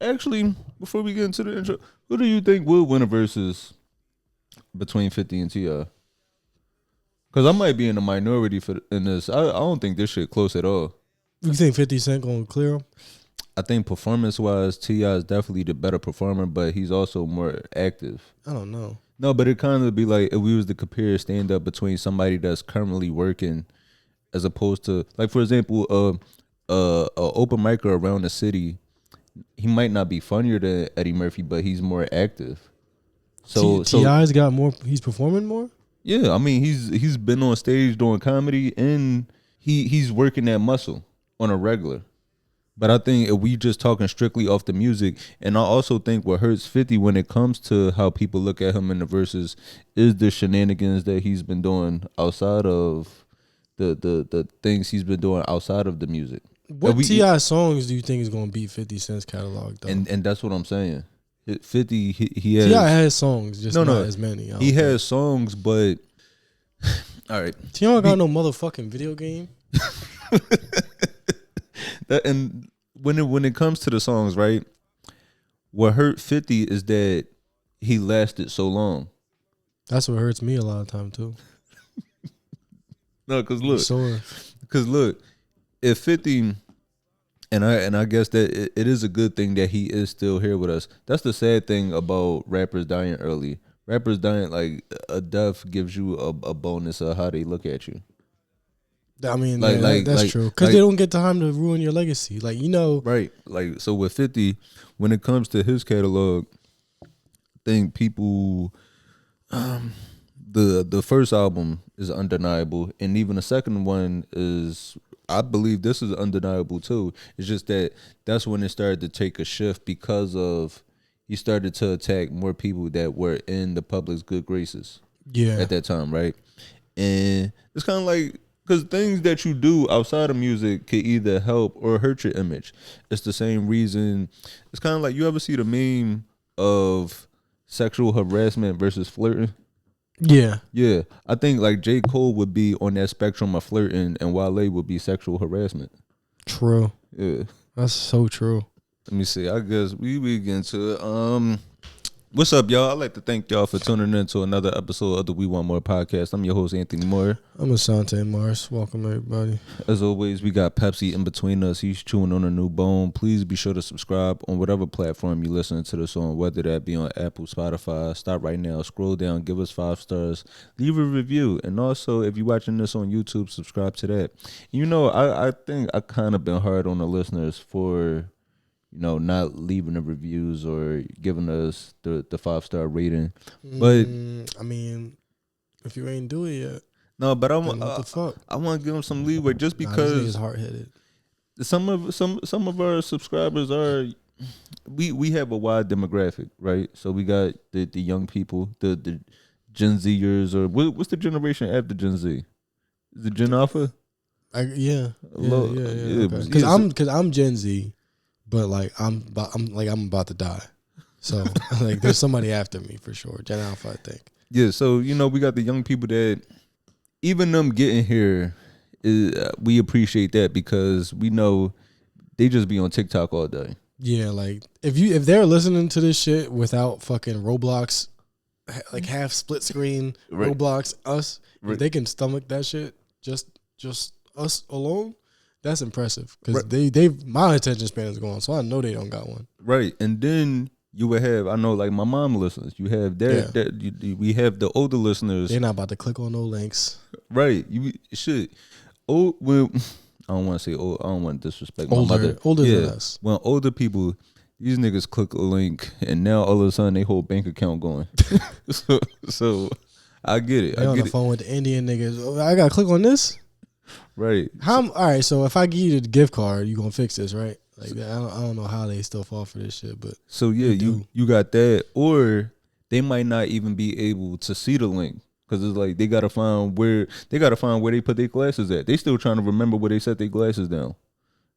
Actually, before we get into the intro, who do you think will win a versus between 50 and T.I? Because I might be in the minority in this. I don't think this shit close at all. You think 50 Cent gonna clear him? I think performance-wise, T.I is definitely the better performer, but he's also more active. I don't know. No, but it kind of be like if we was to compare stand-up between somebody that's currently working as opposed to, like, for example, a open micer around the city, he might not be funnier than Eddie Murphy, but he's more active. So T.I.'s got more. He's performing more. Yeah, I mean he's been on stage doing comedy and he's working that muscle on a regular. But I think if we just talking strictly off the music, and I also think what hurts 50 when it comes to how people look at him in the verses is the shenanigans that he's been doing outside of the things he's been doing outside of the music. What T.I songs do you think is gonna beat 50 Cent's catalog though? And that's what I'm saying. 50 he has T.I has songs, just not as many. He has songs, but all right. T.I don't got no motherfucking video game. And when it comes to the songs, right? What hurt 50 is that he lasted so long. That's what hurts me a lot of time too. No, because look, if 50, and I guess that it is a good thing that he is still here with us. That's the sad thing about rappers dying early. Rappers dying, like, a death gives you a bonus of how they look at you. I mean, that's true. Because they don't get time to ruin your legacy. Like, you know. Right. Like, so with 50, when it comes to his catalog, I think people, the first album is undeniable. And even the second one is, I believe this is undeniable too. It's just that that's when it started to take a shift because of he started to attack more people that were in the public's good graces. Yeah. At that time, right? And it's kind of like, because things that you do outside of music could either help or hurt your image. It's the same reason. It's kind of like, you ever see the meme of sexual harassment versus flirting? Yeah. Yeah. I think like J. Cole would be on that spectrum of flirting and Wale would be sexual harassment. True. Yeah. That's so true. Let me see. I guess we get into it. What's up, y'all? I'd like to thank y'all for tuning in to another episode of the We Want More podcast. I'm your host, Anthony Moore. I'm Asante Mars. Welcome, everybody. As always, we got Pepsi in between us. He's chewing on a new bone. Please be sure to subscribe on whatever platform you listen to this on, whether that be on Apple, Spotify. Stop right now. Scroll down. Give us 5 stars. Leave a review. And also, if you're watching this on YouTube, subscribe to that. You know, I think I kind of been hard on the listeners for, you know, not leaving the reviews or giving us the 5-star rating. But I mean, if you ain't do it yet. No, but I what the fuck? I want to give them some leeway just because this nigga's hard-headed. Some of our subscribers are, we have a wide demographic, right? So we got the young people, the Gen Zers, or what's the generation after Gen Z? Is it Gen Alpha? Yeah. Because I'm Gen Z. But like I'm about to die, so like there's somebody after me for sure. Gen Alpha, I think. Yeah, so you know we got the young people that even them getting here, we appreciate that because we know they just be on TikTok all day. Yeah, like if they're listening to this shit without fucking Roblox, like half split screen right. Roblox us, right. If they can stomach that shit, just us alone. That's impressive because right. My attention span is gone, so I know they don't got one. Right, and then you would have, I know, like my mom listens. You have we have the older listeners. They're not about to click on no links. Right, you should. Oh, well, I don't want to say old. I don't want to disrespect my mother. Older than us. When older people, these niggas click a link, and now all of a sudden they whole bank account going. so I get it. They on the phone with the Indian niggas. Oh, I gotta click on this. Right. All right. So if I give you the gift card, you gonna fix this, right? Like I don't know how they still fall for this shit, but so yeah, you got that, or they might not even be able to see the link because it's like they gotta find where they put their glasses at. They still trying to remember where they set their glasses down.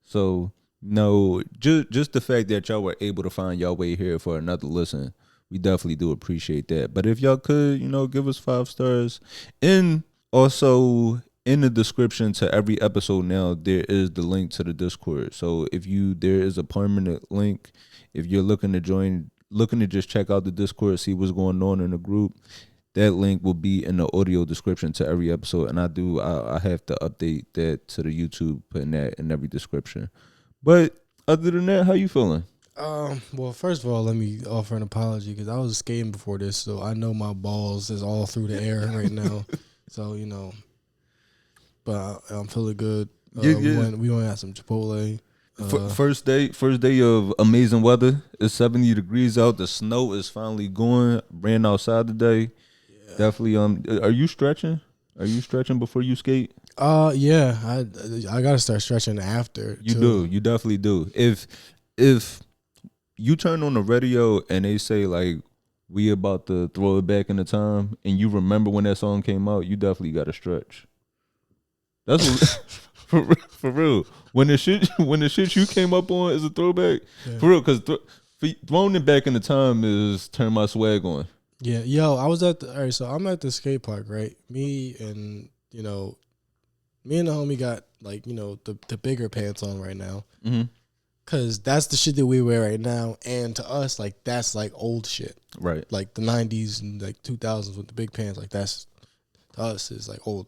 So no, just the fact that y'all were able to find y'all way here for another listen, we definitely do appreciate that. But if y'all could, you know, give us 5 stars, and also. In the description to every episode now, there is the link to the Discord. So if there is a permanent link If you're looking to just check out the Discord, see what's going on in the group, that link will be in the audio description to every episode. And I have to update that to the YouTube, putting that in every description. But other than that, how you feeling? Well, first of all, let me offer an apology because I was skating before this, so I know my balls is all through the air right now. So but I'm feeling good. We went to have some Chipotle. First day of amazing weather. It's 70 degrees out. The snow is finally going. Ran outside today. Yeah. Definitely. Are you stretching? Are you stretching before you skate? Yeah. I gotta start stretching after. You do. You definitely do. If you turn on the radio and they say like we about to throw it back in the time, and you remember when that song came out, you definitely got to stretch. That's what, for real. When the shit you came up on is a throwback, for real, because throwing it back in the time is turn my swag on. Yeah, yo, I was all right. So I'm at the skate park, right? Me and the homie got like the bigger pants on right now. Mm-hmm. Cause that's the shit that we wear right now, and to us, like that's like old shit, right? Like the '90s and like 2000s with the big pants, like that's to us is like old.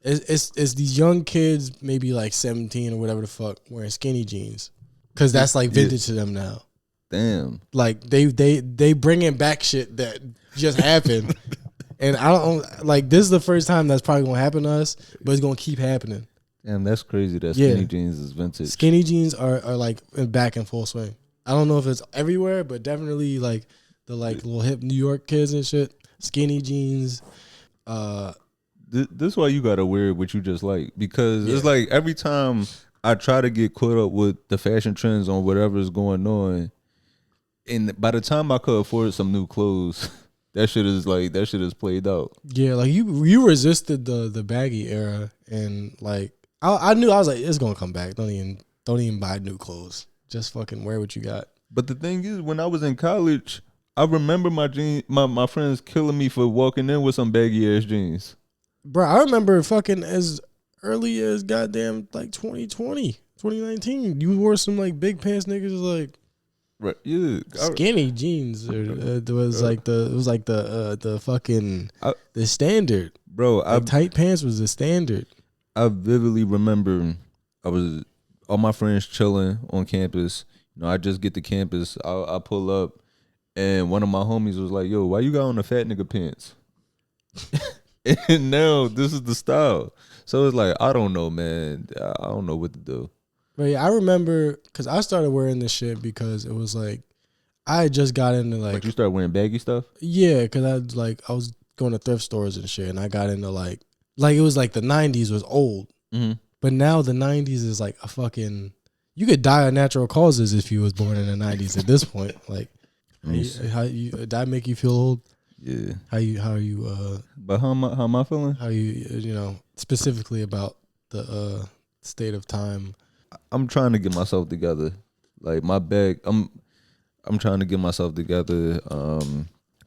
It's these young kids, maybe like 17 or whatever the fuck, wearing skinny jeans, cause that's like vintage to them now. Damn, like they bringing back shit that just happened, and I don't like this is the first time that's probably gonna happen to us, but it's gonna keep happening. Damn, that's crazy that skinny jeans is vintage. Skinny jeans are like back in full swing. I don't know if it's everywhere, but definitely like the like little hip New York kids and shit. Skinny jeans. This is why you gotta wear what you just like, because it's like every time I try to get caught up with the fashion trends on whatever is going on, and by the time I could afford some new clothes, that shit is played out. Yeah, like you resisted the baggy era, and like I knew I was like it's gonna come back. Don't even buy new clothes. Just fucking wear what you got. But the thing is, when I was in college, I remember my friends killing me for walking in with some baggy ass jeans. Bro, I remember fucking as early as goddamn like 2020, 2019. You wore some like big pants niggas like right, yeah, skinny jeans. It was like the fucking the standard. Bro, like tight pants was the standard. I vividly remember all my friends chilling on campus. I just get to campus. I pull up, and one of my homies was like, "Yo, why you got on the fat nigga pants?" And now this is the style. So it's like, I don't know, man. I don't know what to do. But yeah, I remember because I started wearing this shit because it was like I had just got into like. But you started wearing baggy stuff? Yeah, because I was going to thrift stores and shit, and I got into like it was like the 90s was old. Mm-hmm. But now the 90s is like a fucking. You could die of natural causes if you was born in the 90s at this point. Like, how you did that make you feel old? Yeah. How you But how am I feeling? How you specifically about the state of time? I'm trying to get myself together. Like my bag, I'm trying to get myself together.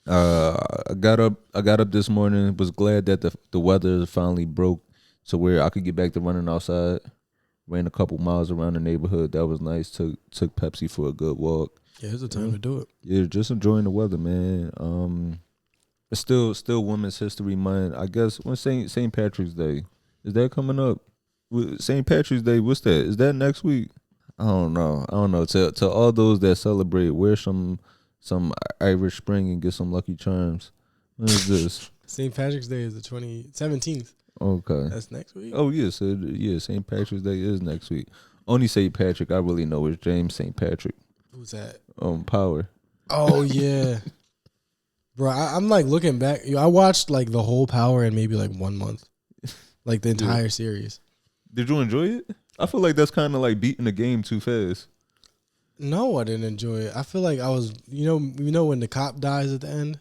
I got up this morning. Was glad that the weather finally broke to where I could get back to running outside. Ran a couple miles around the neighborhood. That was nice. Took Pepsi for a good walk. Yeah, it's a time to do it. Yeah, just enjoying the weather, man. It's still Women's History Month. I guess when St. Patrick's Day, is that coming up? St. Patrick's Day, what's that? Is that next week? I don't know. To all those that celebrate, wear some Irish Spring and get some Lucky Charms. When is this? St. Patrick's Day is the 17th. Okay. That's next week? Oh, yeah. So, yeah, St. Patrick's Day is next week. Only St. Patrick I really know is James St. Patrick. Who's that? Power. Oh, yeah. Bro, I'm like looking back. I watched like the whole Power in maybe like 1 month. Like the entire series. Did you enjoy it? I feel like that's kind of like beating the game too fast. No, I didn't enjoy it. I feel like I was, when the cop dies at the end?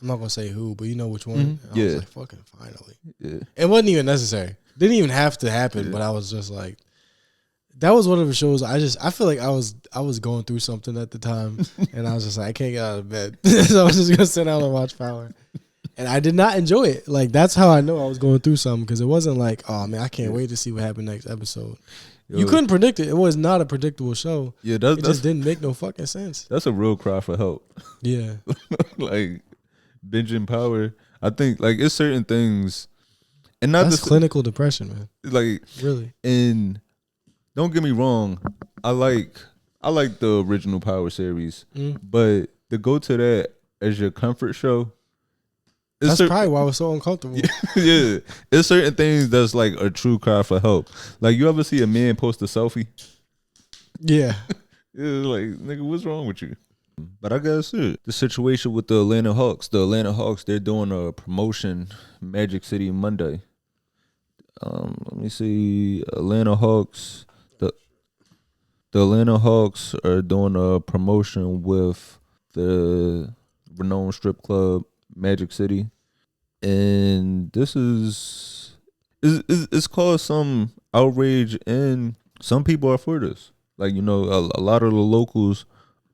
I'm not going to say who, but you know which one? Mm-hmm. I was like, fucking finally. Yeah. It wasn't even necessary. Didn't even have to happen, but I was just like, that was one of the shows I feel like I was going through something at the time, and I was just like, I can't get out of bed. So I was just going to sit down and watch Power. And I did not enjoy it. Like, that's how I know I was going through something, because it wasn't like, oh, man, I can't wait to see what happened next episode. You couldn't predict it. It was not a predictable show. Yeah, it just didn't make no fucking sense. That's a real cry for help. Yeah. Like binging power. I think like it's certain things, and not that's clinical depression, man. Like really. And don't get me wrong, I like the original Power series, but to go to that as your comfort show, that's probably why I was so uncomfortable. Yeah, it's certain things that's like a true cry for help. Like you ever see a man post a selfie? Yeah. Yeah, like nigga, what's wrong with you? But I guess the situation with the Atlanta Hawks. The Atlanta Hawks, they're doing a promotion, Magic City Monday. Let me see. Atlanta Hawks. The Atlanta Hawks are doing a promotion with the renowned strip club Magic City, and this is it's caused some outrage, and some people are for this. Like a lot of the locals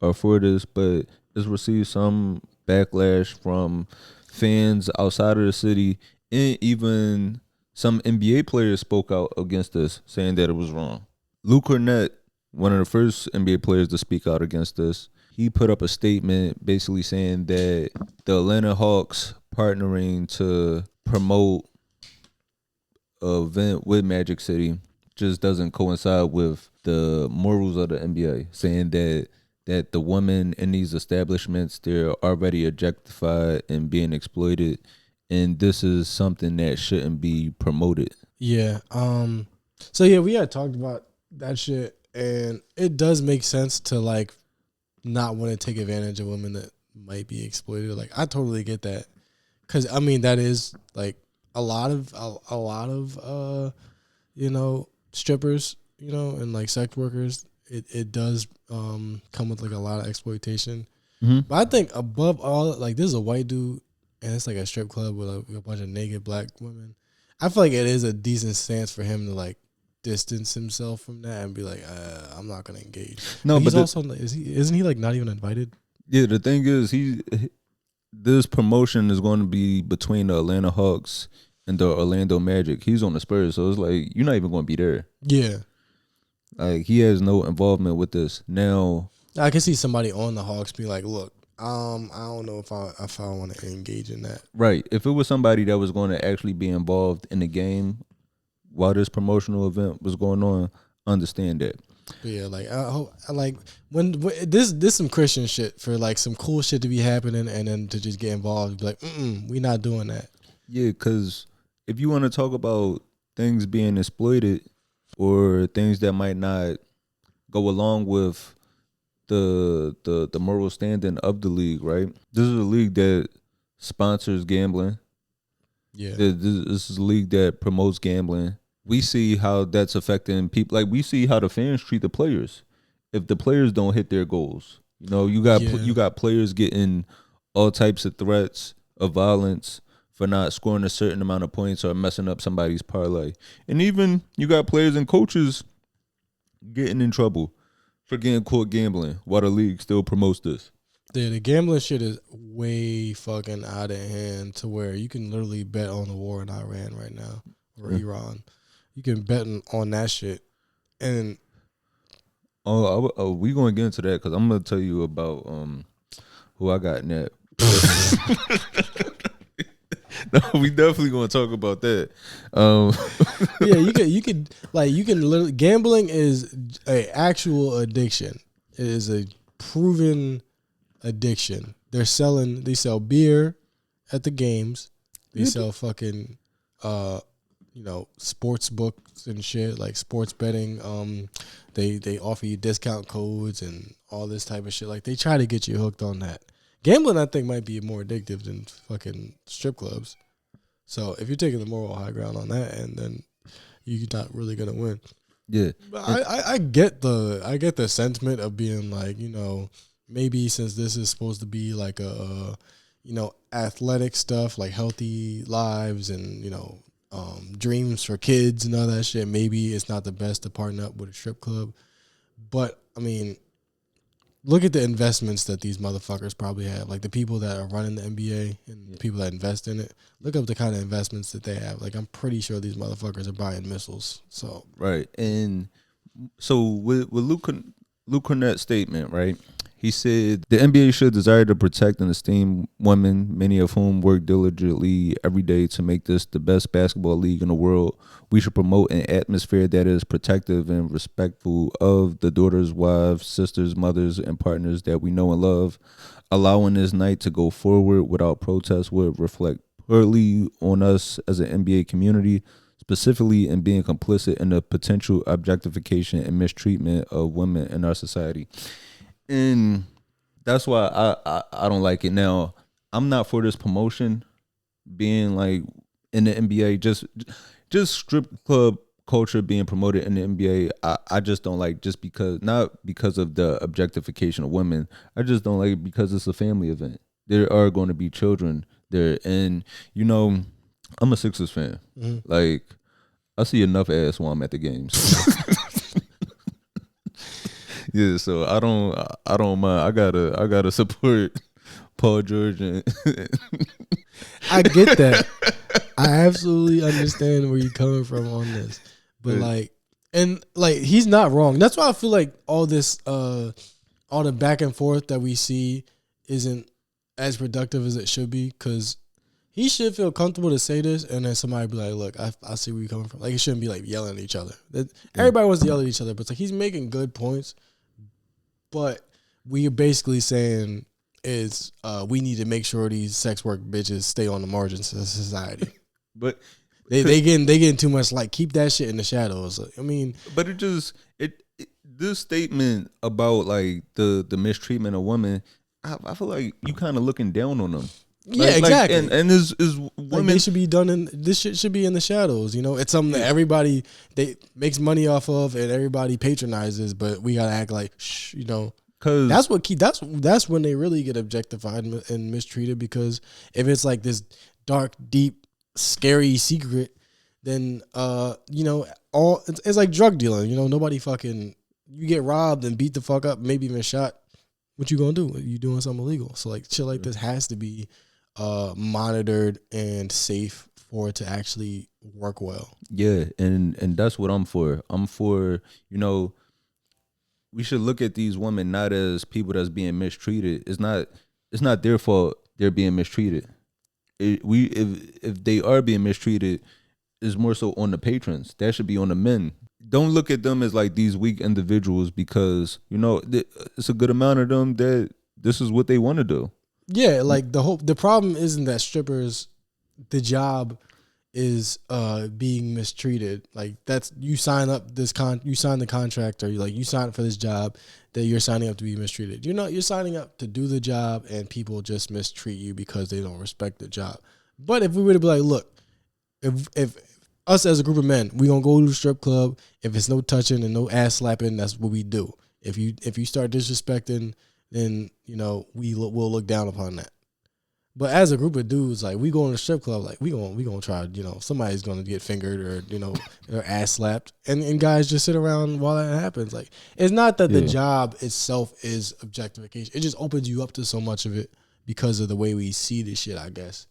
are for this, but it's received some backlash from fans outside of the city, and even some NBA players spoke out against this, saying that it was wrong. Lou Cornett, one of the first NBA players to speak out against this, he put up a statement basically saying that the Atlanta Hawks partnering to promote an event with Magic City just doesn't coincide with the morals of the NBA, saying that the women in these establishments, they're already objectified and being exploited, and this is something that shouldn't be promoted. Yeah. So yeah, we had talked about that shit, and it does make sense to like not want to take advantage of women that might be exploited. Like I totally get that, because I mean that is like a lot of strippers, and like sex workers. It does come with like a lot of exploitation. Mm-hmm. But I think above all, like this is a white dude and it's like a strip club with a bunch of naked black women. I feel like it is a decent stance for him to like distance himself from that and be like, I'm not gonna engage. No, but he's also isn't he like not even invited? Yeah, the thing is this promotion is going to be between the Atlanta Hawks and the Orlando Magic. He's on the Spurs, so it's like you're not even going to be there. Yeah, like he has no involvement with this. Now I can see somebody on the Hawks be like, look, I don't know if I want to engage in that. Right. If it was somebody that was going to actually be involved in the game while this promotional event was going on, understand that. But yeah, like I hope, like when this some Christian shit for like some cool shit to be happening and then to just get involved, be like, we not doing that. Yeah, because if you want to talk about things being exploited or things that might not go along with the moral standing of the league, right? This is a league that sponsors gambling. Yeah, this is a league that promotes gambling. We see how that's affecting people. Like we see how the fans treat the players. If the players don't hit their goals, you got players getting all types of threats of violence for not scoring a certain amount of points or messing up somebody's parlay, and even you got players and coaches getting in trouble for getting caught gambling while the league still promotes this. Yeah, the gambling shit is way fucking out of hand to where you can literally bet on the war in Iran right now or Iran. You can bet on that shit. And we gonna get into that because I'm gonna tell you about who I got in that. No, we definitely gonna talk about that. Yeah, you can literally, gambling is a actual addiction. It is a proven addiction. They sell beer at the games. They sell fucking sports books and shit, like sports betting. They offer you discount codes and all this type of shit. Like they try to get you hooked on that. Gambling, I think, might be more addictive than fucking strip clubs. So if you're taking the moral high ground on that, and then you're not really gonna win. Yeah, but I get the sentiment of being like, maybe since this is supposed to be like a athletic stuff, like healthy lives and dreams for kids and all that shit, maybe it's not the best to partner up with a strip club. But I mean, look at the investments that these motherfuckers probably have. Like the people that are running the NBA and the people that invest in it. Look up the kind of investments that they have. Like I'm pretty sure these motherfuckers are buying missiles. So right. And So with Luke Cornett's statement, right? He said the NBA should desire to protect and esteem women, many of whom work diligently every day to make this the best basketball league in the world. We should promote an atmosphere that is protective and respectful of the daughters, wives, sisters, mothers, and partners that we know and love. Allowing this night to go forward without protest would reflect poorly on us as an NBA community, specifically in being complicit in the potential objectification and mistreatment of women in our society. And that's why I don't like it. Now, I'm not for this promotion being like in the NBA, just strip club culture being promoted in the NBA. I just don't like, just because, not because of the objectification of women. I just don't like it because it's a family event. There are going to be children there. And, you know, I'm a Sixers fan. Mm-hmm. Like, I see enough ass while I'm at the games. Yeah, so I don't mind. I gotta support Paul George. And I get that. I absolutely understand where you're coming from on this, but he's not wrong. That's why I feel like all this, all the back and forth that we see isn't as productive as it should be, because he should feel comfortable to say this, and then somebody be like, "Look, I see where you're coming from." Like, it shouldn't be like yelling at each other. Everybody wants to yell at each other, but it's like he's making good points. But what you're basically saying is we need to make sure these sex work bitches stay on the margins of society. But they getting too much. Like, keep that shit in the shadows. I mean, but this statement about like the mistreatment of women, I feel like you kind of looking down on them. Yeah, exactly. And is women, like, they should be done in this shit should be in the shadows. You know, it's something that everybody makes money off of and everybody patronizes, but we gotta act like shh, you know, because that's when they really get objectified and mistreated. Because if it's like this dark, deep, scary secret, then you know, it's like drug dealing. You know, nobody fucking, you get robbed and beat the fuck up, maybe even shot. What you gonna do? You doing something illegal? So like shit like this has to be monitored and safe for it to actually work well. Yeah, and that's what I'm for. I'm for, you know, we should look at these women not as people that's being mistreated. It's not their fault they're being mistreated. If they are being mistreated, it's more so on the patrons. That should be on the men. Don't look at them as like these weak individuals, because, you know, it's a good amount of them that this is what they want to do. Yeah, like the problem isn't that strippers, the job is being mistreated. Like, that's, you sign up you sign the contract, or you sign up for this job that you're signing up to be mistreated. You're signing up to do the job, and people just mistreat you because they don't respect the job. But if we were to be like, look, if us as a group of men, we gonna go to the strip club. If it's no touching and no ass slapping, that's what we do. If you start disrespecting, then, you know, we'll look down upon that. But as a group of dudes, like, we go in the strip club, like, we gonna try, you know, somebody's gonna get fingered, or, you know, or ass slapped, and guys just sit around while that happens. Like, it's not that the job itself is objectification. It just opens you up to so much of it because of the way we see this shit, I guess.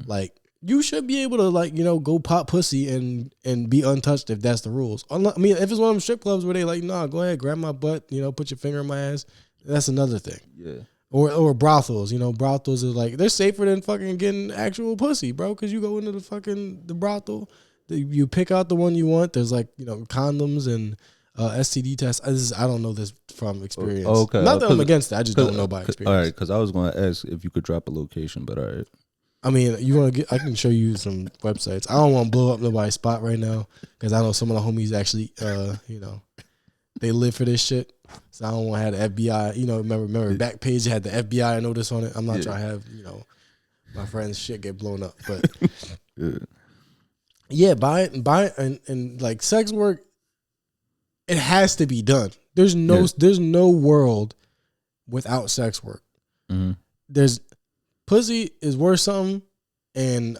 Like, you should be able to, like, you know, go pop pussy and be untouched if that's the rules. I mean, if it's one of them strip clubs where they like, nah, go ahead, grab my butt, you know, put your finger in my ass, that's another thing. Yeah. Or brothels, you know, brothels are like, they're safer than fucking getting actual pussy, bro, because you go into the brothel, you pick out the one you want. There's, like, you know, condoms and STD tests. I don't know this from experience. Okay. Not that I'm against it. I just don't know by experience. All right, because I was going to ask if you could drop a location, but all right. I mean, I can show you some websites. I don't want to blow up nobody's spot right now, because I know some of the homies actually, you know, they live for this shit. So I don't want to have the FBI, you know, remember Backpage had the FBI notice on it. I'm not trying to have, you know, my friend's shit get blown up. But yeah, buy and like, sex work, it has to be done. There's no world without sex work. Mm-hmm. Pussy is worth something, and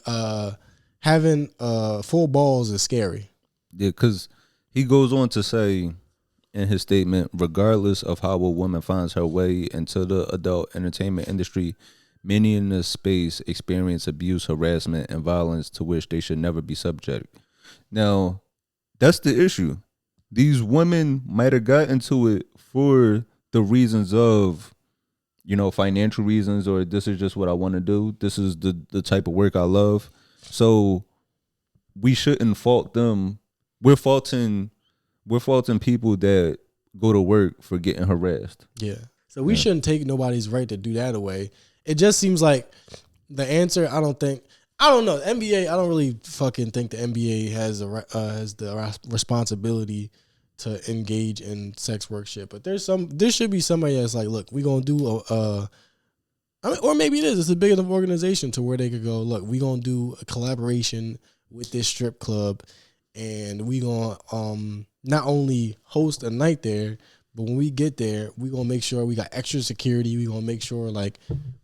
having full balls is scary. Yeah, because he goes on to say in his statement, regardless of how a woman finds her way into the adult entertainment industry, many in this space experience abuse, harassment, and violence to which they should never be subject. Now, that's the issue. these women might have got into it for the reasons of, financial reasons, or this is just what I want to do. This is the type of work I love. So we shouldn't fault them. We're faulting people that go to work for getting harassed. Yeah. So we shouldn't take nobody's right to do that away. It just seems like the answer. I don't know. NBA. I don't really fucking think the NBA has the responsibility to engage in sex work shit. But there should be somebody that's like, look, we gonna do or maybe it is. It's a big enough organization to where they could go, look, we gonna do a collaboration with this strip club, and we gonna not only host a night there, but when we get there, we gonna make sure we got extra security. We gonna make sure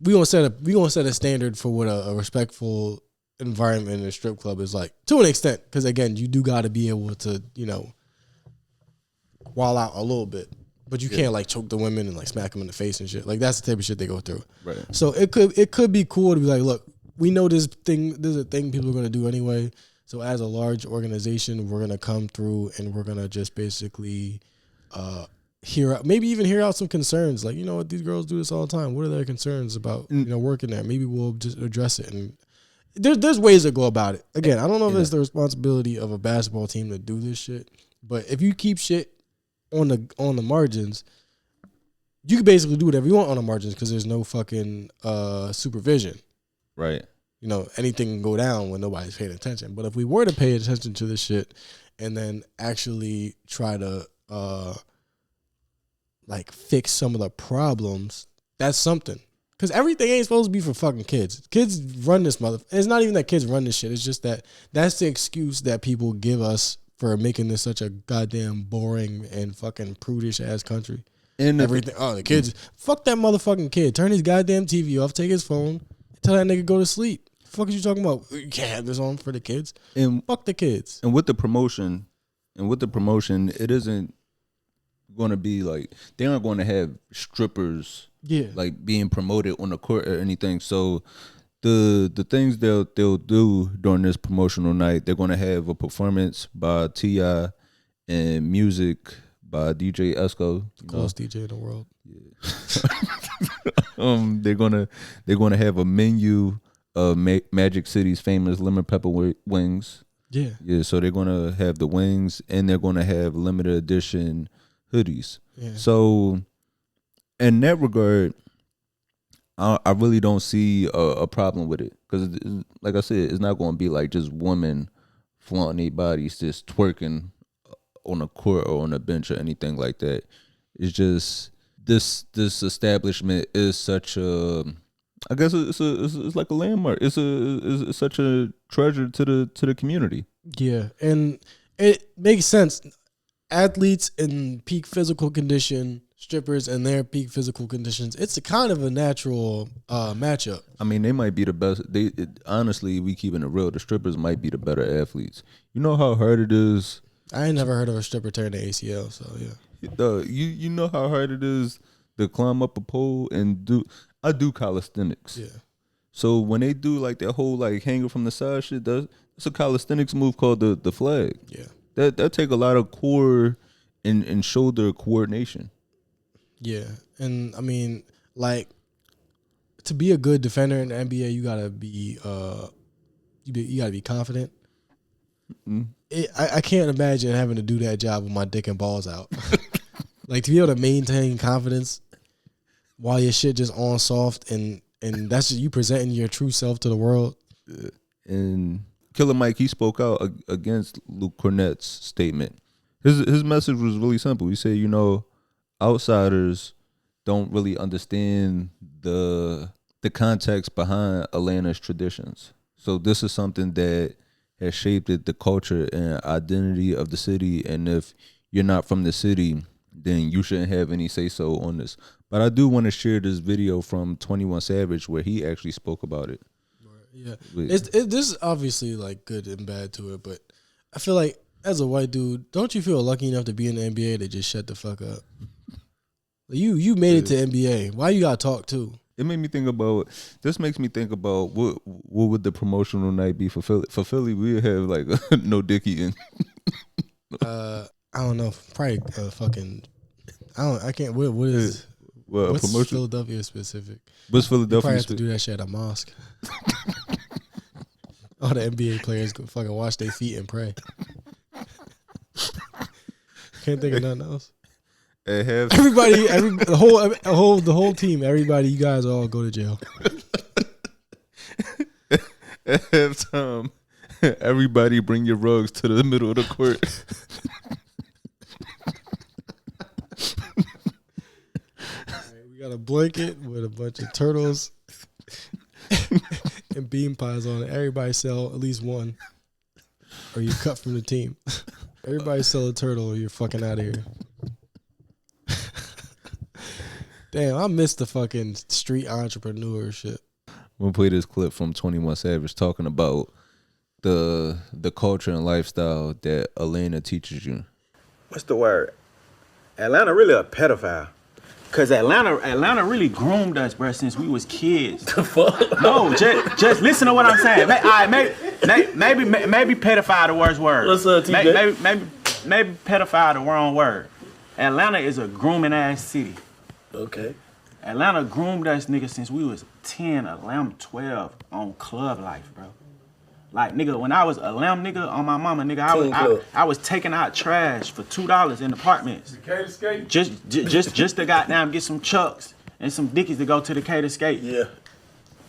we gonna set a standard for what a respectful environment in a strip club is like, to an extent. Because again, you do got to be able to wall out a little bit, but you can't choke the women and smack them in the face and shit. That's the type of shit they go through. Right. So it could be cool to be like, look, we know this is a thing people are gonna do anyway. So as a large organization, we're gonna come through and we're gonna just basically hear out some concerns. Like, what, these girls do this all the time. What are their concerns about working there? Maybe we'll just address it. And there's ways to go about it. Again, I don't know if it's the responsibility of a basketball team to do this shit, but if you keep shit on the margins, you can basically do whatever you want on the margins because there's no fucking supervision. Right. Anything can go down when nobody's paying attention. But if we were to pay attention to this shit and then actually try to fix some of the problems, that's something. Because everything ain't supposed to be for fucking kids. Kids run this It's not even that kids run this shit. It's just that's the excuse that people give us for making this such a goddamn boring and fucking prudish ass country. And everything. The kids. Fuck that motherfucking kid. Turn his goddamn TV off. Take his phone. Tell that nigga go to sleep. The fuck is you talking about? You can't have this on for the kids. And fuck the kids. And with the promotion, it isn't going to be they aren't going to have strippers being promoted on the court or anything. So the things they'll do during this promotional night, they're going to have a performance by T.I and music by DJ Esco, coolest DJ in the world. Yeah. They're gonna have a menu of Magic City's famous lemon pepper wings. Yeah, yeah. So they're gonna have the wings, and they're gonna have limited edition hoodies. Yeah. So in that regard, I really don't see a problem with it because, like I said, it's not going to be just women flaunting their bodies, just twerking on a court or on a bench or anything like that. It's just this establishment is such a, I guess it's like a landmark. It's such a treasure to the community. Yeah, and it makes sense. Athletes in peak physical condition, strippers in their peak physical conditions. It's a kind of a natural matchup. I mean, they might be the best. Honestly, we keeping it real. The strippers might be the better athletes. You know how hard it is. I ain't never heard of a stripper tearing the ACL. So yeah. You know how hard it is to climb up a pole and do. I do calisthenics. Yeah. So when they do that whole hanger from the side shit, that's a calisthenics move called the flag. Yeah. That take a lot of core and shoulder coordination. Yeah, and I mean, to be a good defender in the NBA, you gotta be you gotta be confident. Mm-hmm. I can't imagine having to do that job with my dick and balls out. To be able to maintain confidence while your shit just on soft and that's just you presenting your true self to the world. And Killer Mike, he spoke out against Luke Cornett's statement. His message was really simple. He said, outsiders don't really understand the context behind Atlanta's traditions. So this is something that has shaped the culture and identity of the city. And if you're not from the city, then you shouldn't have any say-so on this. But I do want to share this video from 21 Savage where he actually spoke about it. Yeah, this is obviously good and bad to it, but I feel like as a white dude, don't you feel lucky enough to be in the NBA to just shut the fuck up? You made it to NBA. Why you gotta talk too? It made me think about. This makes me think about what would the promotional night be for Philly? For Philly, we have no dick eating. I don't know, probably fucking. I can't. What is? Well, What's promotion. Philadelphia specific? What's You probably Philadelphia? have to do that shit at a mosque. All the NBA players go fucking wash their feet and pray. Can't think of nothing else. Everybody, the whole team, everybody, you guys all go to jail. At halftime, everybody bring your rugs to the middle of the court. We got a blanket with a bunch of turtles and bean pies on it. Everybody sell at least one, or you cut from the team. Everybody sell a turtle, or you're fucking out of here. Damn, I miss the fucking street entrepreneur shit. We'll play this clip from 21 Savage talking about the culture and lifestyle that Atlanta teaches you. What's the word? Atlanta really a pedophile. Cause Atlanta really groomed us, bro, since we was kids. The fuck? No, just listen to what I'm saying. Maybe pedophile the worst word. What's up, TJ? Maybe pedophile the wrong word. Atlanta is a grooming ass city. Okay. Atlanta groomed us, nigga, since we was 10, 11, 12 on club life, bro. Like, nigga, when I was a lamb, nigga, on my mama, nigga, I was taking out trash for $2 in apartments. Decatur skate? Just to goddamn get some chucks and some dickies to go to the Decatur skate. Yeah.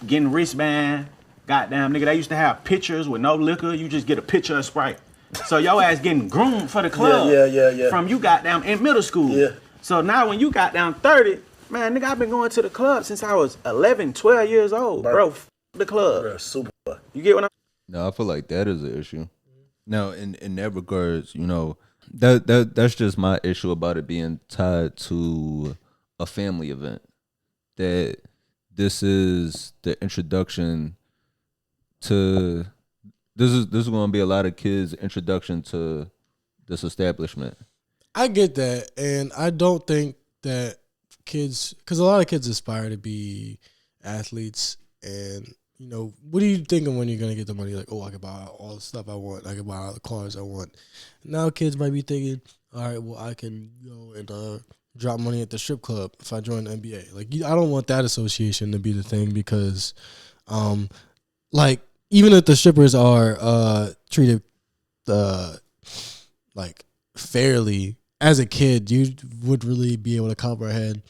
Getting wristband, goddamn, nigga, they used to have pictures with no liquor. You just get a picture of Sprite. So your ass getting groomed for the club. Yeah. From you goddamn in middle school. Yeah. So now when you got down 30, man, nigga, I've been going to the club since I was 11, 12 years old, bro. The club. Bro, super. You get what I'm No, I feel like that is an issue. Now, in that regards, you know, that's just my issue about it being tied to a family event. That this is the introduction to this is going to be a lot of kids' introduction to this establishment. I get that, and I don't think that kids, because a lot of kids aspire to be athletes, and you know, what are you thinking when you're gonna get the money? Like, oh, I can buy all the stuff I want. I can buy all the cars I want. Now kids might be thinking, all right, well, I can go and drop money at the strip club if I join the NBA. Like, I don't want that association to be the thing because, like, even if the strippers are treated like fairly, as a kid, you would really be able to comprehend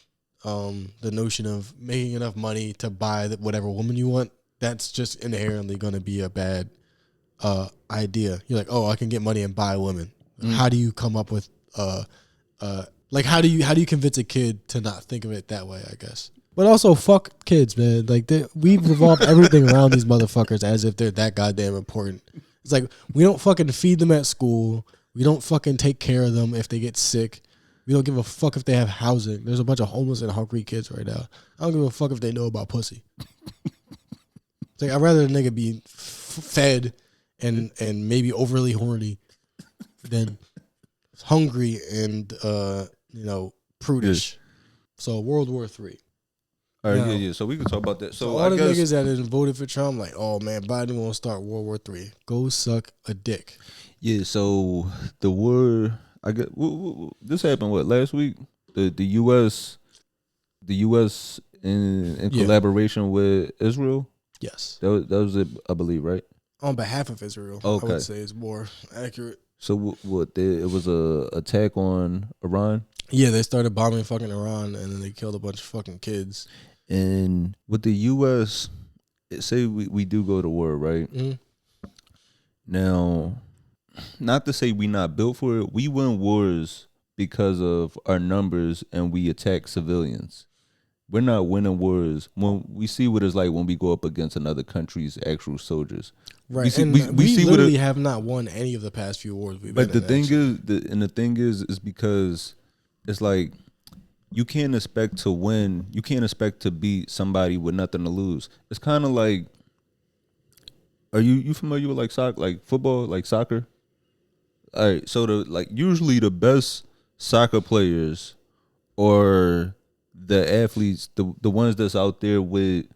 the notion of making enough money to buy whatever woman you want. That's just inherently going to be a bad idea. You're like, oh, I can get money and buy a woman. How do you come up with like how do you convince a kid to not think of it that way? I guess, but also fuck kids, man. Like we've revolved everything around these motherfuckers as if they're that goddamn important. It's like we don't fucking feed them at school. We don't fucking take care of them if they get sick. We don't give a fuck if they have housing. There's a bunch of homeless and hungry kids right now. I don't give a fuck if they know about pussy. It's like I'd rather a nigga be fed and maybe overly horny than hungry and prudish. So World War III. All right, yeah. So we can talk about that. So all the niggas that voted for Trump, like, oh man, Biden won't start World War III. Go suck a dick. Yeah. So the war, I get this happened last week. The U.S. in collaboration with Israel. Yes, that was it, I believe, right? On behalf of Israel, okay. I would say it's more accurate. So what? It was a attack on Iran. Yeah, they started bombing fucking Iran, and then they killed a bunch of fucking kids. And with the U.S., say we do go to war, right? Mm-hmm. Now, not to say we not built for it. We win wars because of our numbers, and we attack civilians. We're not winning wars when we see what it's like when we go up against another country's actual soldiers. Right, we see, and we see literally have not won any of the past few wars we've been in. But the thing is because it's like you can't expect to win. You can't expect to beat somebody with nothing to lose. It's kind of like, are you familiar with like football, like soccer? All right, so usually the best soccer players or the athletes, the ones that's out there with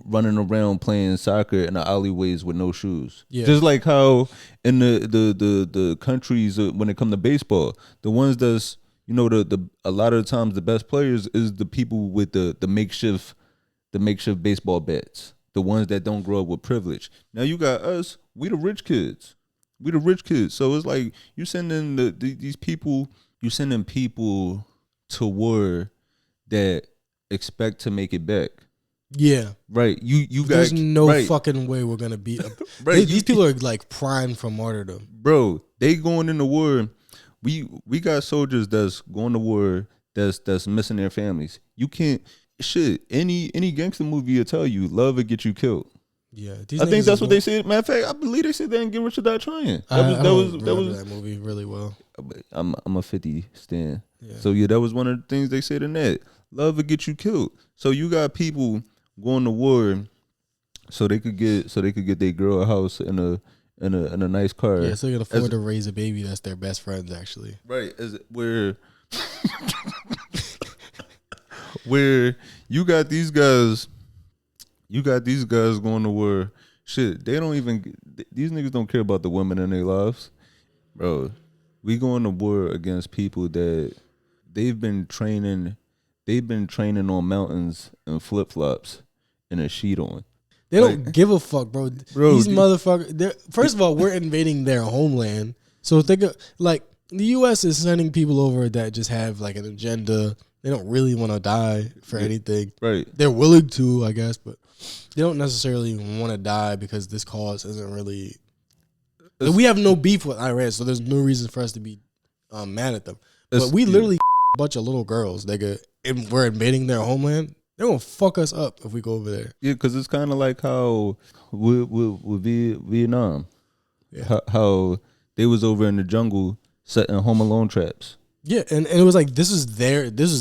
running around playing soccer in the alleyways with no shoes. Yeah. Just like how in the countries when it comes to baseball, the ones that's the a lot of the times the best players is the people with the makeshift baseball bats, the ones that don't grow up with privilege. Now you got us, we the rich kids. So it's like you sending these people, you sending people to war that expect to make it back. Yeah. Right. You got There's no fucking way we're gonna beat them. Right. These people are like primed for martyrdom. Bro, they going into war. We got soldiers that's going to war that's missing their families. You can't any gangster movie will tell you love will get you killed. Yeah, I think that's what they said. Matter of fact, I believe they said they didn't get rich or die trying. That was that movie really well. I'm a 50 stan. Yeah. So yeah, that was one of the things they said in that. Love will get you killed. So you got people going to war so they could get their girl a house in a nice car. Yeah, so they can afford to raise a baby that's their best friends actually. Right. Where where you got these guys going to war. Shit, they don't even. These niggas don't care about the women in their lives, bro. We going to war against people that they've been training on mountains and flip flops and a sheet on. They don't give a fuck, bro. These motherfuckers. First of all, we're invading their homeland, so think of like the U.S. is sending people over that just have like an agenda. They don't really want to die for anything. Right. They're willing to, I guess, but they don't necessarily want to die because this cause isn't really. We have no beef with Iran, so there's no reason for us to be mad at them. But we literally a bunch of little girls, nigga, and we're invading their homeland. They're gonna fuck us up if we go over there. Yeah, because it's kind of like how with Vietnam, how they was over in the jungle setting Home Alone traps. Yeah, and it was like this is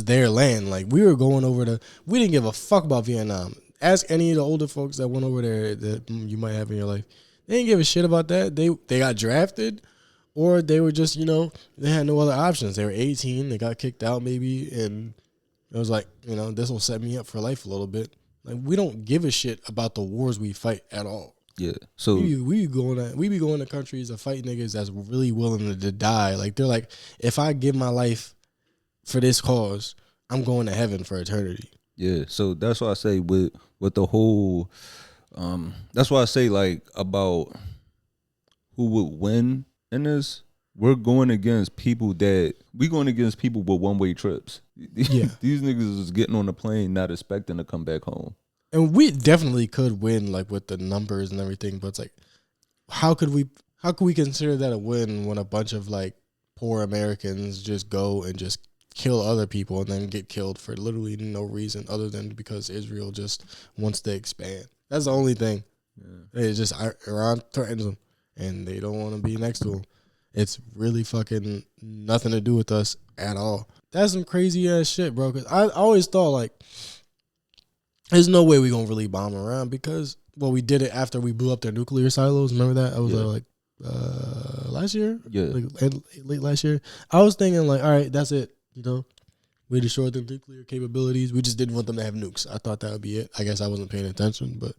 their land. Like we were going over to, we didn't give a fuck about Vietnam. Ask any of the older folks that went over there that you might have in your life. They didn't give a shit about that. They got drafted, or they were just they had no other options. They were 18. They got kicked out maybe, and it was like this will set me up for life a little bit. Like we don't give a shit about the wars we fight at all. Yeah, so we be going to countries that fight niggas that's really willing to die. Like they're like, if I give my life for this cause, I'm going to heaven for eternity. Yeah, so that's why I say with the whole, that's why I say like about who would win in this. We're going against people with one-way trips. Yeah, these niggas is getting on the plane not expecting to come back home. And we definitely could win, like with the numbers and everything. But it's like, how could we consider that a win when a bunch of like poor Americans just go and just kill other people and then get killed for literally no reason other than because Israel just wants to expand? That's the only thing. Yeah. It's just Iran threatens them and they don't want to be next to them. It's really fucking nothing to do with us at all. That's some crazy ass shit, bro. Because I always thought like, there's no way we're going to really bomb around because, we did it after we blew up their nuclear silos. Remember that? I was last year? Yeah. Like late last year. I was thinking like, all right, that's it. We destroyed their nuclear capabilities. We just didn't want them to have nukes. I thought that would be it. I guess I wasn't paying attention, but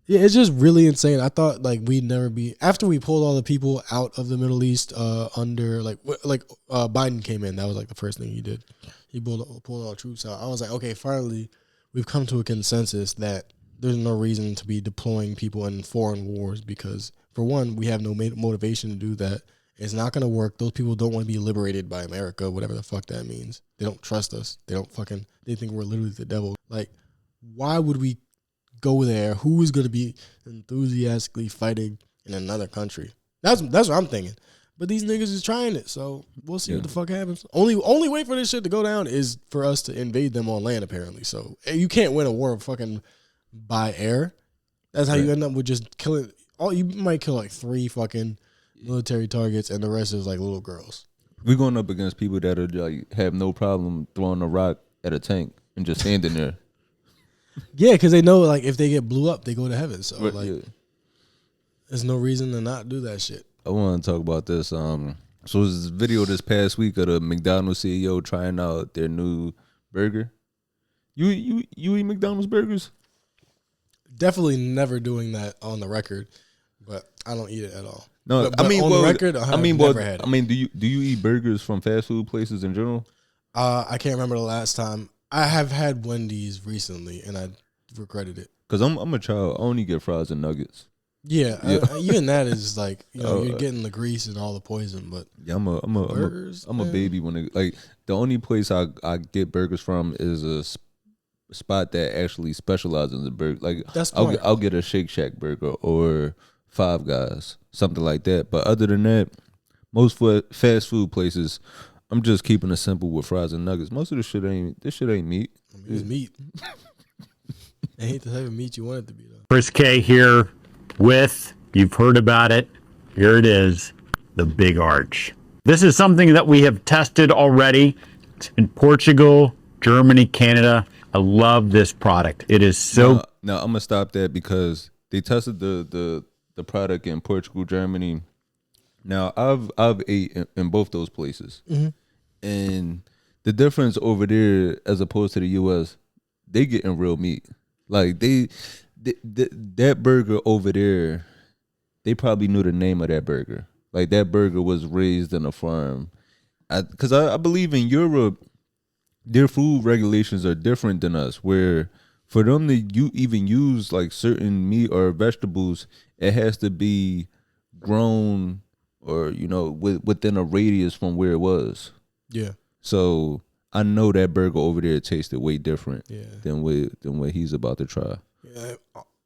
yeah, it's just really insane. I thought like we'd never be, after we pulled all the people out of the Middle East under Biden came in. That was like the first thing he did. He pulled all the troops out. I was like, okay, finally, we've come to a consensus that there's no reason to be deploying people in foreign wars because, for one, we have no motivation to do that. It's not going to work. Those people don't want to be liberated by America, whatever the fuck that means. They don't trust us. They think we're literally the devil. Like, why would we go there? Who is going to be enthusiastically fighting in another country? That's what I'm thinking. But these niggas is trying it, so we'll see what the fuck happens. Only way for this shit to go down is for us to invade them on land, apparently. So you can't win a war fucking by air. That's how you end up with just killing. You might kill like 3 fucking military targets, and the rest is like little girls. We're going up against people that are like have no problem throwing a rock at a tank and just standing there. Yeah, because they know like if they get blew up, they go to heaven. So there's no reason to not do that shit. I want to talk about this. So there's this video this past week of the McDonald's CEO trying out their new burger. You eat McDonald's burgers? definitely never doing that on the record, but I don't eat it at all. No, but on the record, never had it. I mean, do you eat burgers from fast food places in general? I can't remember the last time. I have had Wendy's recently, and I regretted it. Cause I'm a child. I only get fries and nuggets. Yeah. Even that is like you're getting the grease and all the poison. But yeah, I'm a baby when it, like the only place I get burgers from is a spot that actually specializes in burger. Like I'll get a Shake Shack burger or Five Guys, something like that. But other than that, most fast food places, I'm just keeping it simple with fries and nuggets. Most of this shit ain't meat. I mean, it's meat. I hate the type of meat you want it to be though. Chris K here with, you've heard about it, here it is, the Big Arch. This is something that we have tested already in Portugal, Germany, Canada. I love this product. It is so... No, I'm going to stop that because they tested the product in Portugal, Germany. Now, I've ate in both those places. Mm-hmm. And the difference over there as opposed to the U.S., they getting real meat. Like, that burger over there, they probably knew the name of that burger. Like, that burger was raised in a farm. Because I believe in Europe, their food regulations are different than us, where for them to even use, like, certain meat or vegetables, it has to be grown or, within a radius from where it was. Yeah. So I know that burger over there tasted way different than what he's about to try. Yeah.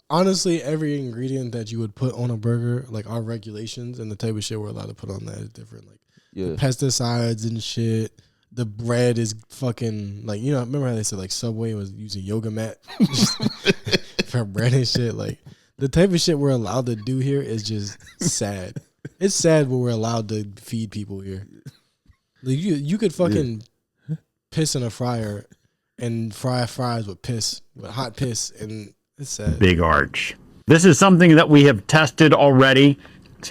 Honestly, every ingredient that you would put on a burger, like our regulations and the type of shit we're allowed to put on that is different. Like the pesticides and shit. The bread is fucking like, remember how they said like Subway was using yoga mat for bread and shit? Like the type of shit we're allowed to do here is just sad. It's sad what we're allowed to feed people here. Like you could fucking piss in a fryer and fry fries with hot piss, and it's sad. Big Arch. This is something that we have tested already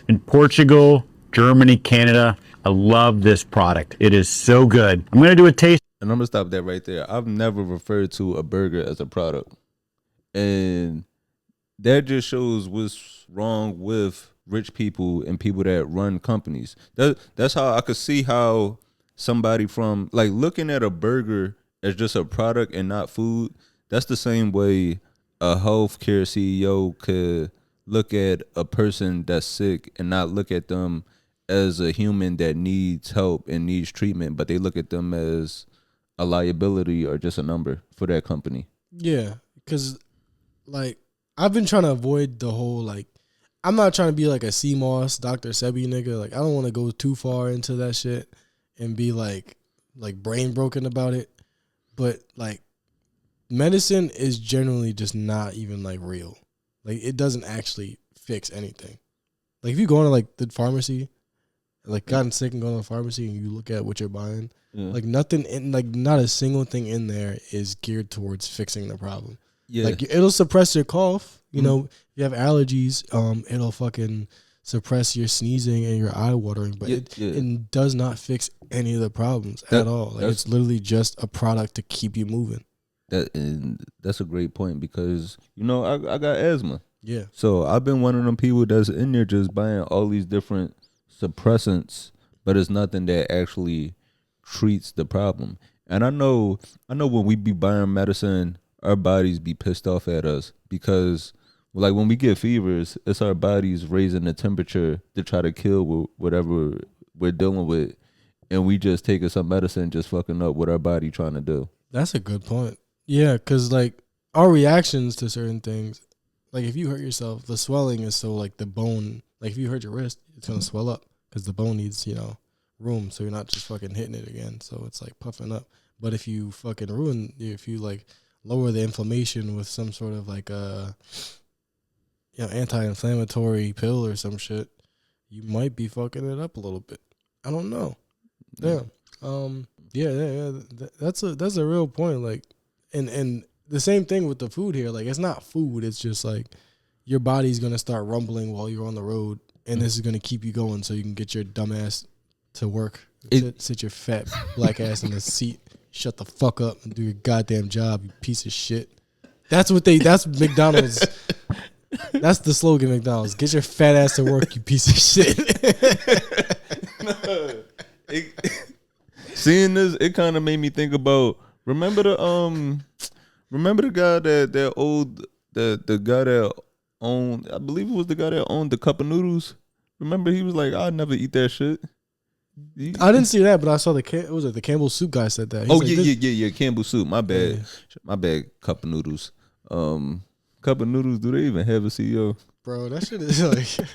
in Portugal, Germany, Canada. I love this product. It is so good. I'm going to do a taste. And I'm going to stop that right there. I've never referred to a burger as a product. And that just shows what's wrong with rich people and people that run companies. That's how I could see how somebody from, like, looking at a burger as just a product and not food, that's the same way a healthcare CEO could look at a person that's sick and not look at them as a human that needs help and needs treatment, but they look at them as a liability or just a number for that company. Yeah, because, like, I've been trying to avoid the whole, like, I'm not trying to be like a CMOS, Dr. Sebi nigga. Like, I don't want to go too far into that shit and be, like brain broken about it. But, like, medicine is generally just not even, like, real. Like, it doesn't actually fix anything. Like, if you go into, like, the pharmacy, like, gotten sick and go to the pharmacy and you look at what you're buying, like, nothing in, like, not a single thing in there is geared towards fixing the problem. Yeah. Like, it'll suppress your cough. You know, if you have allergies, it'll fucking suppress your sneezing and your eye watering, but it does not fix any of the problems at all. Like, it's literally just a product to keep you moving. That's a great point because, I got asthma. Yeah. So I've been one of them people that's in there just buying all these different suppressants, but it's nothing that actually treats the problem. And I know when we be buying medicine, our bodies be pissed off at us because, like, when we get fevers, it's our bodies raising the temperature to try to kill whatever we're dealing with, and we just taking some medicine just fucking up what our body trying to do. That's a good point. Yeah, because, like, our reactions to certain things, like, if you hurt yourself, the swelling is so, like, the bone, like, if you hurt your wrist, it's going to swell up because the bone needs, room, so you're not just fucking hitting it again, so it's, like, puffing up. But if you fucking if you, like, lower the inflammation with some sort of, like, anti-inflammatory pill or some shit, you might be fucking it up a little bit. I don't know. Damn. That's a real point. Like, and the same thing with the food here. Like, it's not food. It's just like your body's gonna start rumbling while you're on the road, and this is gonna keep you going so you can get your dumb ass to work. Sit your fat black ass in the seat. Shut the fuck up and do your goddamn job, you piece of shit. That's McDonald's That's the slogan, McDonald's. Get your fat ass to work, you piece of shit. Seeing this, it kind of made me think about remember the guy that owned the guy that owned, I believe it was the guy that owned the cup of noodles. Remember, he was like, I'd never eat that shit. I didn't see that, but I saw the Campbell soup guy said that. He's yeah, Campbell soup. My bad, my bad. Cup of noodles. Cup of noodles. Do they even have a CEO? Bro, that shit is like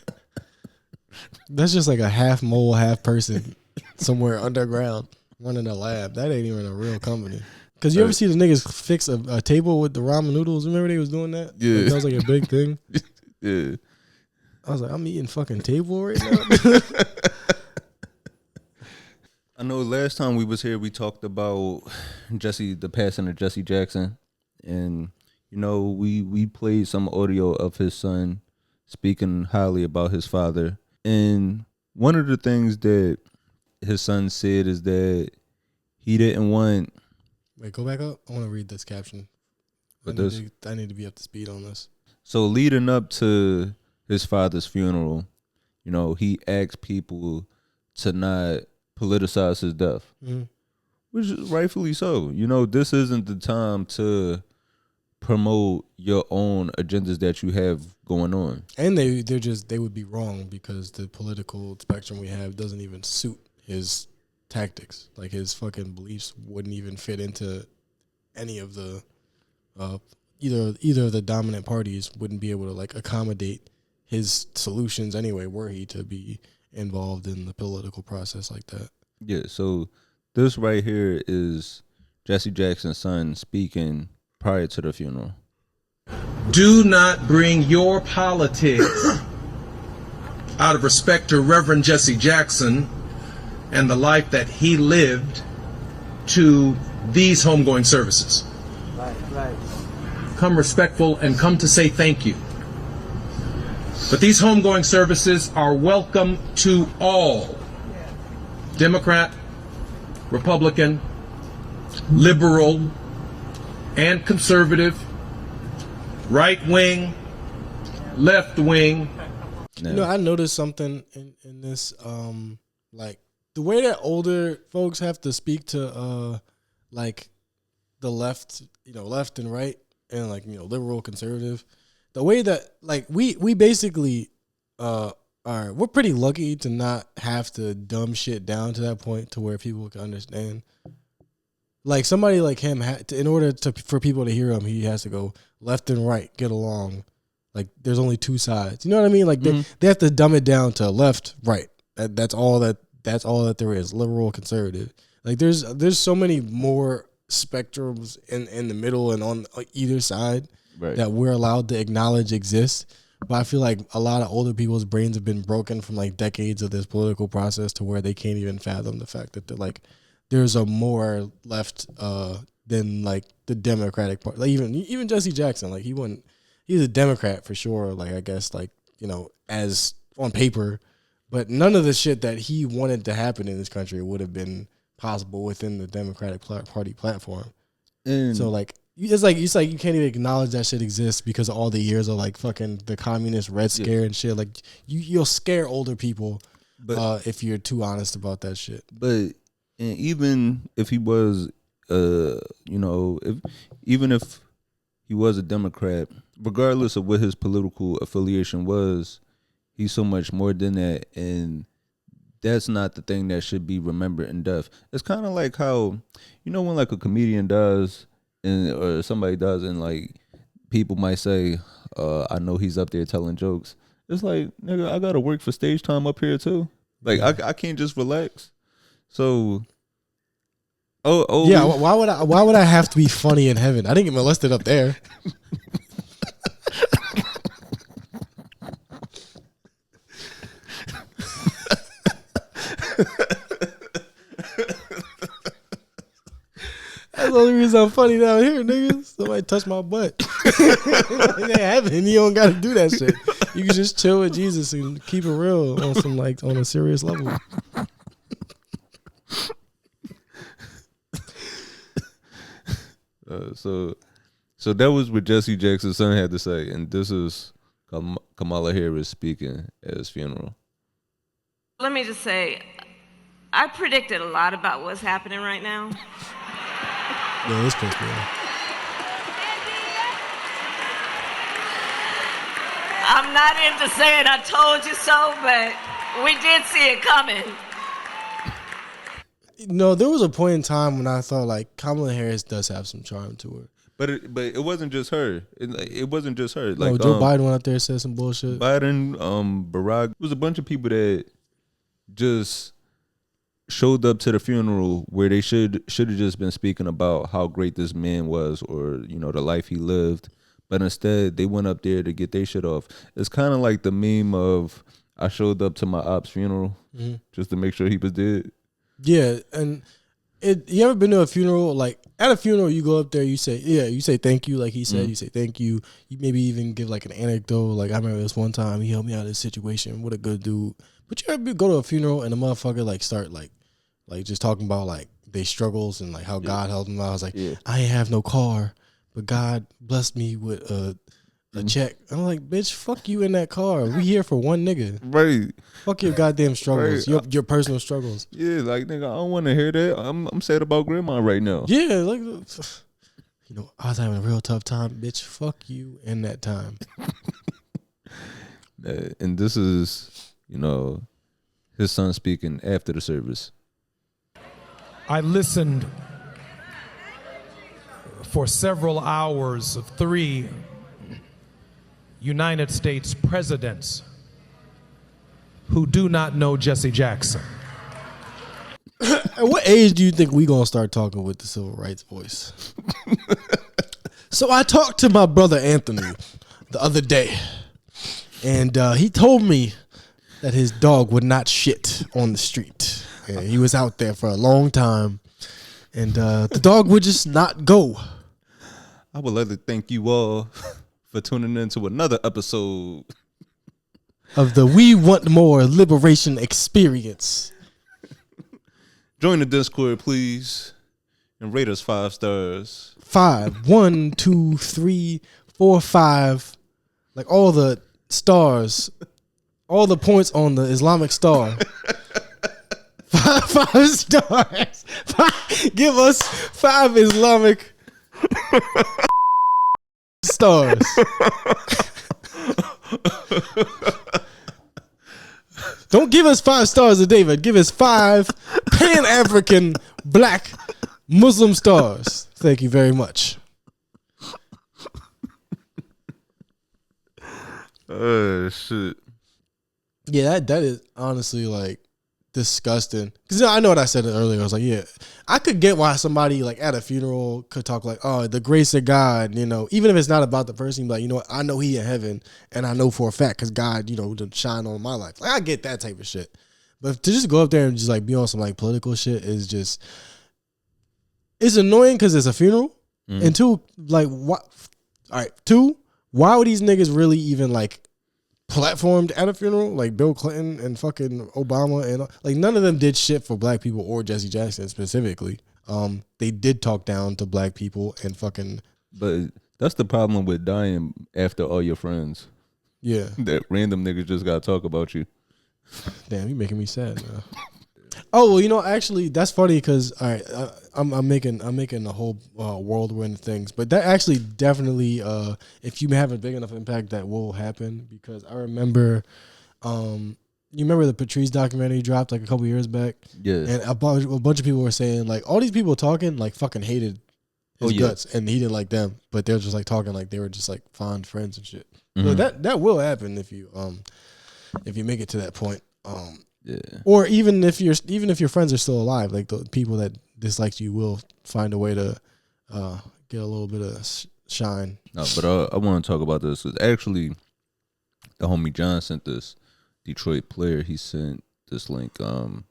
that's just like a half mole, half person somewhere underground running a lab. That ain't even a real company. Cause you ever see the niggas fix a table with the ramen noodles? Remember they was doing that? Yeah, like, that was like a big thing. Yeah, I was like, I'm eating fucking table right now. I know last time we was here, we talked about the passing of Jesse Jackson, and you know we played some audio of his son speaking highly about his father, and one of the things that his son said is that he didn't want. Wait, go back up. I want to read this caption. I need to be up to speed on this. So leading up to his father's funeral, you know, he asked people to not politicize his death, which is rightfully so. You know, this isn't the time to promote your own agendas that you have going on. And they would be wrong because the political spectrum we have doesn't even suit his tactics. Like his fucking beliefs wouldn't even fit into any of the either of the dominant parties wouldn't be able to like accommodate his solutions anyway, were he to be involved in the political process like that. Yeah, so this right here is Jesse Jackson's son speaking prior to the funeral. Do not bring your politics out of respect to Reverend Jesse Jackson and the life that he lived to these homegoing services. Right. Come respectful and come to say thank you. But these homegoing services are welcome to all. Democrat, Republican, liberal, and conservative, right wing, left wing. You know, I noticed something in this, like the way that older folks have to speak to, like the left, you know, left and right, and like, you know, liberal, conservative. The way that like we basically we're pretty lucky to not have to dumb shit down to that point to where people can understand. Like somebody like him, in order for people to hear him, he has to go left and right, get along. Like there's only two sides. You know what I mean? Like they have to dumb it down to left, right. That's all that there is. Liberal, conservative. Like there's so many more spectrums in the middle and on either side. Right. That we're allowed to acknowledge exist. But I feel like a lot of older people's brains have been broken from like decades of this political process to where they can't even fathom the fact that like there's a more left than like the Democratic Party. Like even Jesse Jackson, like he's a Democrat for sure. Like I guess like, you know, as on paper, but none of the shit that he wanted to happen in this country would have been possible within the Democratic Party platform. So like. It's like you can't even acknowledge that shit exists because of all the years of like fucking the communist Red Scare and shit. Like you'll scare older people, if you're too honest about that shit. But and even if he was, you know, even if he was a Democrat, regardless of what his political affiliation was, he's so much more than that, and that's not the thing that should be remembered in death. It's kind of like how, you know, when like a comedian does. Or somebody does, and like people might say, I know he's up there telling jokes. It's like, nigga, I gotta work for stage time up here too. Like I can't just relax. So yeah, why would I have to be funny in heaven? I didn't get molested up there. That's the only reason I'm funny down here, niggas. Somebody touched my butt. In heaven, you don't got to do that shit. You can just chill with Jesus and keep it real on some like on a serious level. So that was what Jesse Jackson's son had to say, and this is Kamala Harris speaking at his funeral. Let me just say, I predicted a lot about what's happening right now. Yeah, this pissed me off. I'm not into saying I told you so, but we did see it coming. No, there was a point in time when I thought like Kamala Harris does have some charm to her. But it wasn't just her. It wasn't just her. Like no, Joe Biden went out there and said some bullshit. Biden, Barack. It was a bunch of people that just showed up to the funeral where they should have just been speaking about how great this man was, or the life he lived. But instead, they went up there to get their shit off. It's kind of like the meme of I showed up to my op's funeral just to make sure he was dead. Yeah, and you ever been to a funeral? Like at a funeral, you go up there, you say thank you, like he said, you say thank you. You maybe even give like an anecdote, like I remember this one time he helped me out of this situation. What a good dude. But you ever go to a funeral and the motherfucker like start like just talking about like their struggles and like how God helped them out. I was like, I ain't have no car, but God blessed me with a check. I'm like, bitch, fuck you in that car. We here for one nigga. Right. Fuck your goddamn struggles. Right. Your personal struggles. Yeah, like nigga, I don't want to hear that. I'm sad about grandma right now. Yeah, like I was having a real tough time, bitch. Fuck you in that time. And this is, his son speaking after the service. I listened for several hours of 3 United States presidents who do not know Jesse Jackson. At what age do you think we gonna start talking with the civil rights voice? So I talked to my brother Anthony the other day, and he told me that his dog would not shit on the street. And he was out there for a long time, and the dog would just not go. I would like to thank you all for tuning in to another episode of the We Want More Liberation Experience. Join the Discord, please, and rate us 5 stars. 5, 1, 2, 3, 4, 5. Like all the stars, all the points on the Islamic star. 5 stars. Give us 5 Islamic stars. Don't give us 5 stars a day, but give us 5 Pan-African black Muslim stars. Thank you very much. Shit. Yeah, that is honestly like disgusting. Because I know what I said earlier. I was like, yeah, I could get why somebody like at a funeral could talk like, oh, the grace of God, even if it's not about the person, like, what, I know he in heaven, and I know for a fact because God, to shine on my life. Like, I get that type of shit. But to just go up there and just like be on some like political shit is just, it's annoying because it's a funeral. And 2, like, what? All right, 2, why would these niggas really even like platformed at a funeral? Like Bill Clinton and fucking Obama and like none of them did shit for black people or Jesse Jackson specifically. They did talk down to black people and fucking. But that's the problem with dying after all your friends. Yeah, that random niggas just gotta talk about you. Damn, you making me sad now. Oh well, actually that's funny because all right, I'm making a whole whirlwind of things, but that actually definitely if you have a big enough impact, that will happen. Because I remember, you remember the Patrice documentary dropped like a couple years back, and a bunch of people were saying like all these people talking like fucking hated his guts, and he didn't like them, but they were just like talking like they were just like fond friends and shit. So that will happen if you make it to that point. Yeah. Or even if your friends are still alive, like the people that dislike you will find a way to get a little bit of shine. No, but I want to talk about this. It's actually the homie John sent this. Detroit player, he sent this link. And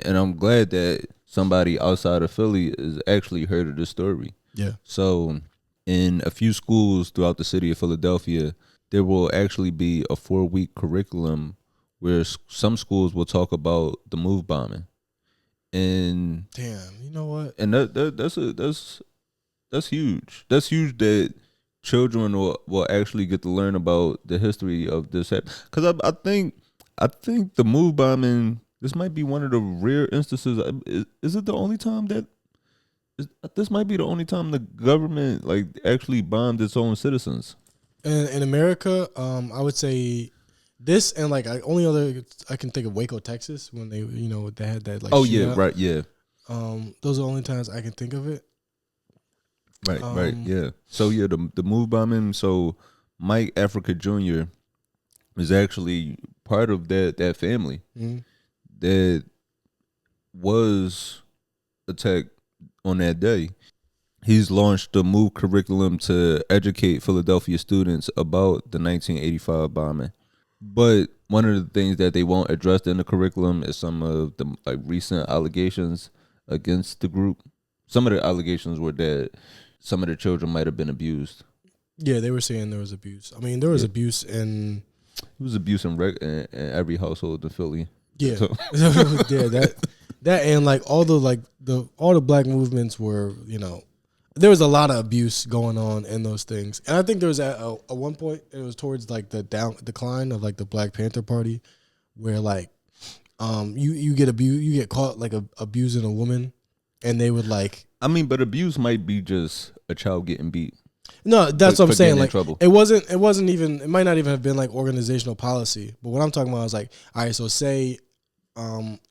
I'm glad that somebody outside of Philly has actually heard of this story. Yeah. So in a few schools throughout the city of Philadelphia, there will actually be a 4-week curriculum where some schools will talk about the move bombing. And damn, you know what? And that's huge. That's huge that children will actually get to learn about the history of this. Because I think the move bombing, this might be one of the rare instances. Is it the only time that this might be the only time the government like actually bombed its own citizens? In America, I would say this and like only other I can think of Waco, Texas, when they they had that like yeah, right, yeah. Those are the only times I can think of it. Right, yeah. So yeah, the move bombing. So Mike Africa Jr. is actually part of that family that was attacked on that day. He's launched the MOVE curriculum to educate Philadelphia students about the 1985 bombing. But one of the things that they won't address in the curriculum is some of the like recent allegations against the group. Some of the allegations were that some of the children might have been abused. Yeah, they were saying there was abuse. I mean, there was abuse in. It was abuse in every household in Philly. Yeah, So. yeah, that and like all the black movements were, there was a lot of abuse going on in those things. And I think there was at one point, it was towards like the decline of like the Black Panther Party, where like you get caught like abusing a woman, and they would like. I mean, but abuse might be just a child getting beat. No, that's what I'm saying. Like trouble. it wasn't even. It might not even have been like organizational policy. But what I'm talking about is like, all right, so say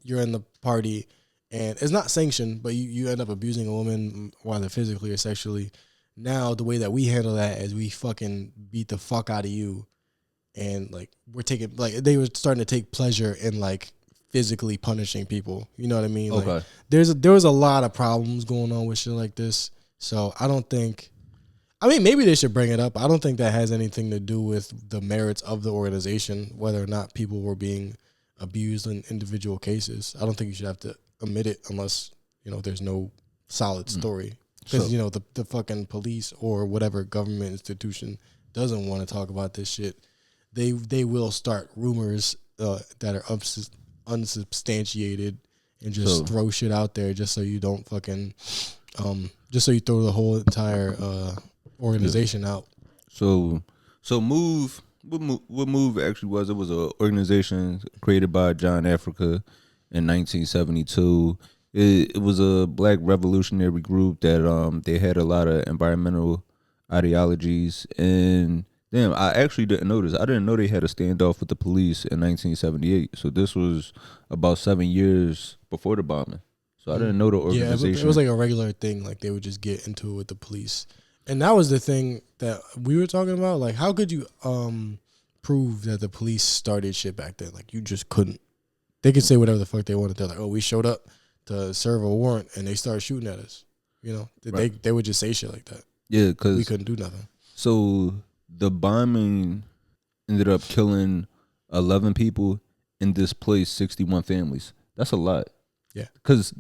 you're in the party and it's not sanctioned, but you end up abusing a woman, whether physically or sexually. Now the way that we handle that is we fucking beat the fuck out of you, and like we're taking like they were starting to take pleasure in like physically punishing people. You know what I mean? Okay. Like, there was a lot of problems going on with shit like this. So I don't think. I mean, maybe they should bring it up. I don't think that has anything to do with the merits of the organization, whether or not people were being abused in individual cases. I don't think you should have to admit it unless, there's no solid story. Because, the fucking police or whatever government institution doesn't want to talk about this shit. They will start rumors that are unsubstantiated and just throw shit out there just so you don't fucking, just so you throw the whole entire organization out. So MOVE, what MOVE actually was, it was an organization created by John Africa in 1972. It was a black revolutionary group that they had a lot of environmental ideologies. And damn, I actually didn't know this. I didn't know they had a standoff with the police in 1978. So this was about 7 years before the bombing. So I didn't know the organization. Yeah, it was like a regular thing. Like they would just get into it with the police. And that was the thing that we were talking about. Like, how could you prove that the police started shit back then? Like, you just couldn't. They could say whatever the fuck they wanted. They're like, oh, we showed up to serve a warrant, and they started shooting at us. Right. They would just say shit like that. Yeah, because we couldn't do nothing. So the bombing ended up killing 11 people and displaced 61 families. That's a lot. Yeah, because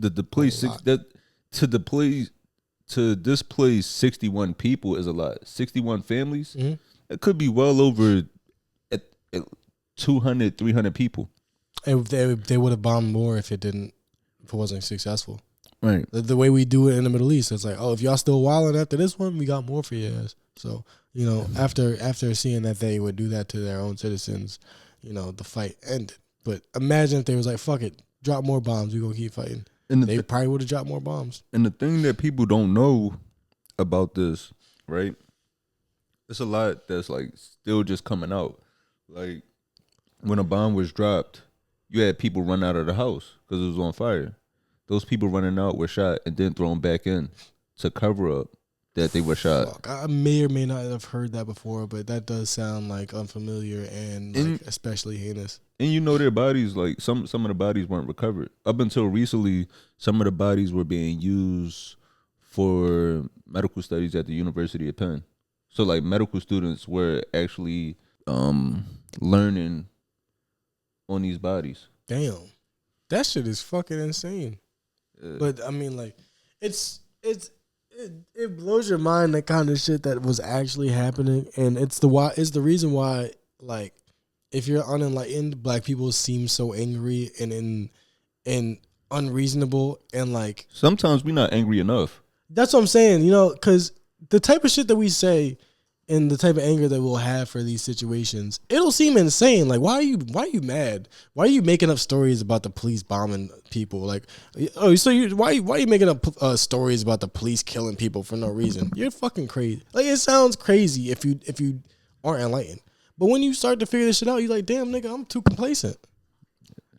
to displace 61 people is a lot. 61 families, it could be well over 200, 300 people. And they would have bombed more if it wasn't successful. Right. The way we do it in the Middle East, it's like, oh, if y'all still wilding after this one, we got more for you ass. So, after seeing that they would do that to their own citizens, the fight ended. But imagine if they was like, fuck it, drop more bombs, we gonna keep fighting. And they probably would have dropped more bombs. And the thing that people don't know about this, right? It's a lot that's like still just coming out. Like when a bomb was dropped, you had people run out of the house because it was on fire. Those people running out were shot and then thrown back in to cover up that they were shot. Fuck, I may or may not have heard that before, but that does sound like unfamiliar and like especially heinous. And their bodies, like some of the bodies weren't recovered. Up until recently, some of the bodies were being used for medical studies at the University of Penn. So like medical students were actually learning on these bodies. Damn. That shit is fucking insane. But I mean, like, it blows your mind, that kind of shit that was actually happening, and it's the reason why, like, if you're unenlightened, black people seem so angry and unreasonable, and like sometimes we're not angry enough. That's what I'm saying, because the type of shit that we say and the type of anger that we'll have for these situations, it'll seem insane. Like, why are you mad? Why are you making up stories about the police bombing people? Like, oh, so why are you making up stories about the police killing people for no reason? You're fucking crazy. Like, it sounds crazy if you aren't enlightened. But when you start to figure this shit out, you're like, damn, nigga, I'm too complacent.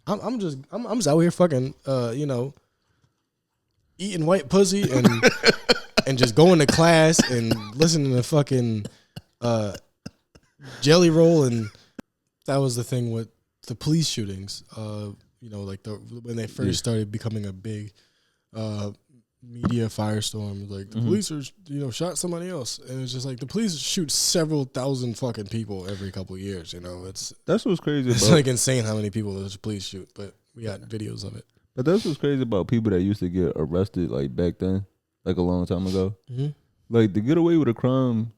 I'm just out here fucking, eating white pussy and and just going to class and listening to fucking Jelly Roll. And that was the thing with the police shootings. Like when they first started becoming a big media firestorm, like the police are, shot somebody else, and it's just like the police shoot several thousand fucking people every couple of years. That's what's crazy. It's like insane how many people the police shoot, but we got videos of it. But that's what's crazy about people that used to get arrested like back then, like a long time ago. Mm-hmm. Like to get away with a crime,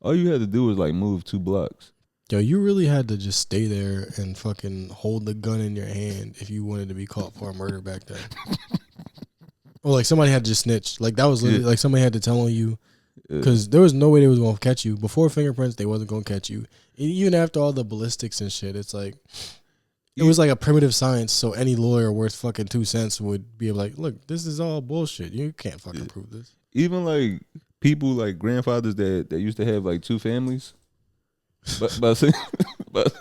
all you had to do was like move 2 blocks. Yo, you really had to just stay there and fucking hold the gun in your hand if you wanted to be caught for a murder back then. Or like somebody had to just snitch. Like that was literally like somebody had to tell on you, because there was no way they was gonna catch you. Before fingerprints, they wasn't gonna catch you. Even after all the ballistics and shit, it's like it was like a primitive science. So any lawyer worth fucking 2 cents would be like, look, this is all bullshit. You can't fucking prove this. Even like people like grandfathers that used to have like 2 families, but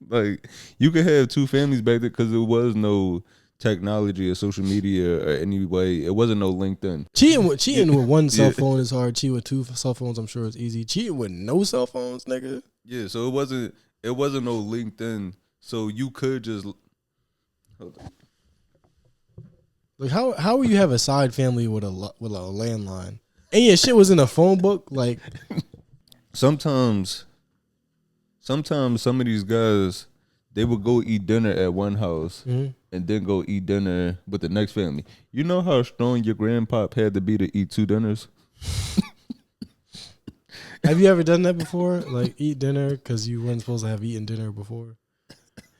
like you could have 2 families back then because there was no technology or social media or any way. It wasn't no LinkedIn. Cheating with one cell phone is hard. Cheating with 2 cell phones, I'm sure it's easy. Cheating with no cell phones, nigga. Yeah, so it wasn't no LinkedIn. So you could just hold on. Like how would you have a side family with a landline? And yeah, shit was in a phone book. Like sometimes some of these guys, they would go eat dinner at one house and then go eat dinner with the next family. You know how strong your grandpop had to be to eat 2 dinners? Have you ever done that before? Like eat dinner because you weren't supposed to have eaten dinner before?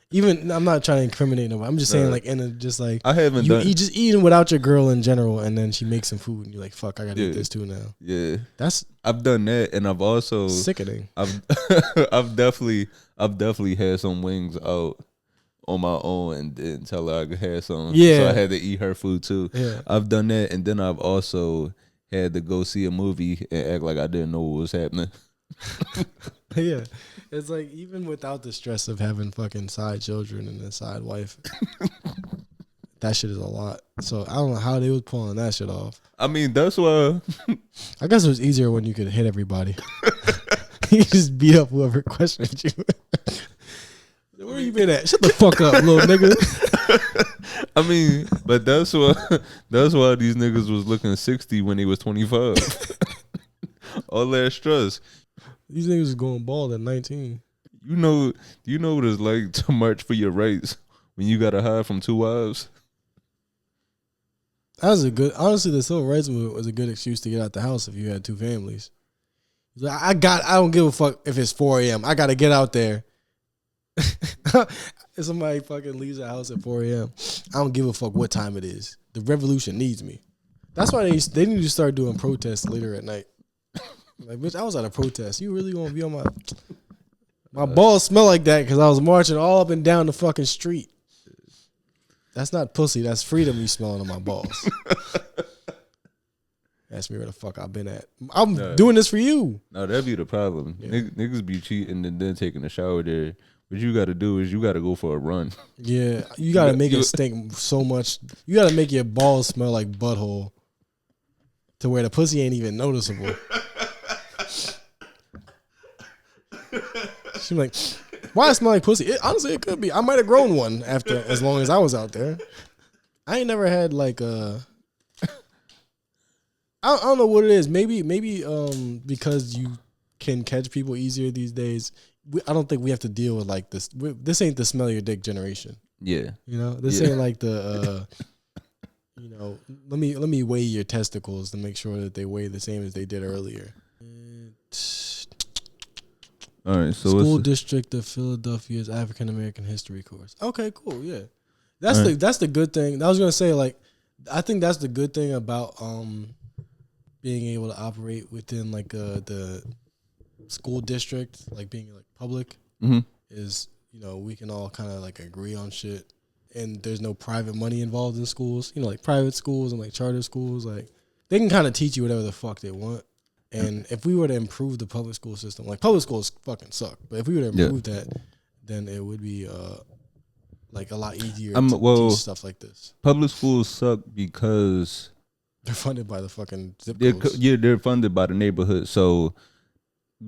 Even I'm not trying to incriminate nobody. I'm just saying like I haven't done. You just eating without your girl in general, and then she makes some food, and you're like, "Fuck, I gotta eat this too now." Yeah, I've done that, and I've also sickening. I've definitely had some wings out on my own and didn't tell her I could have some. Yeah, so I had to eat her food too. Yeah, I've done that, and then I've also had to go see a movie and act like I didn't know what was happening. Yeah, it's like even without the stress of having fucking side children and a side wife, that shit is a lot. So I don't know how they was pulling that shit off. I mean, that's why. I guess it was easier when you could hit everybody. You just beat up whoever questioned you. Where you been at? Shut the fuck up, little nigga. I mean, but that's why these niggas was looking 60 when he was 25. All that stress. These niggas is going bald at 19. Do you know what it's like to march for your rights when you gotta hide from 2 wives? That was honestly, the civil rights movement was a good excuse to get out the house if you had 2 families. Like, I don't give a fuck if it's 4 a.m. I gotta get out there. If somebody fucking leaves the house at 4 a.m., I don't give a fuck what time it is. The revolution needs me. That's why they need to start doing protests later at night. Like, bitch, I was at a protest. You really gonna be on my balls smell like that because I was marching all up and down the fucking street. That's not pussy. That's freedom you smelling on my balls. Ask me where the fuck I've been at. I'm doing this for you. No, that'd be the problem. Yeah. Niggas be cheating and then taking a shower there. What you got to do is you got to go for a run. Yeah, you got to make it stink so much. You got to make your balls smell like butthole to where the pussy ain't even noticeable. She's like, why I smell like pussy? Honestly, it could be. I might have grown one after as long as I was out there. I ain't never had like a. I don't know what it is. Maybe because you can catch people easier these days. I don't think we have to deal with like this. This ain't the smell your dick generation. Yeah, this ain't like the. Let me weigh your testicles to make sure that they weigh the same as they did earlier. All right, so School District of Philadelphia's African American History course. Okay, cool, yeah. That's the good thing. I was gonna say, like, I think that's the good thing about being able to operate within like the school district, like being like public, Mm-hmm. is, we can all kind of like agree on shit, and there's no private money involved in schools. Like private schools and like charter schools, like they can kind of teach you whatever the fuck they want. And if we were to improve the public school system, like public schools fucking suck, but if we were to improve that, then it would be like a lot easier to teach stuff like this. Public schools suck because they're funded by the fucking zip codes. They're funded by the neighborhood. So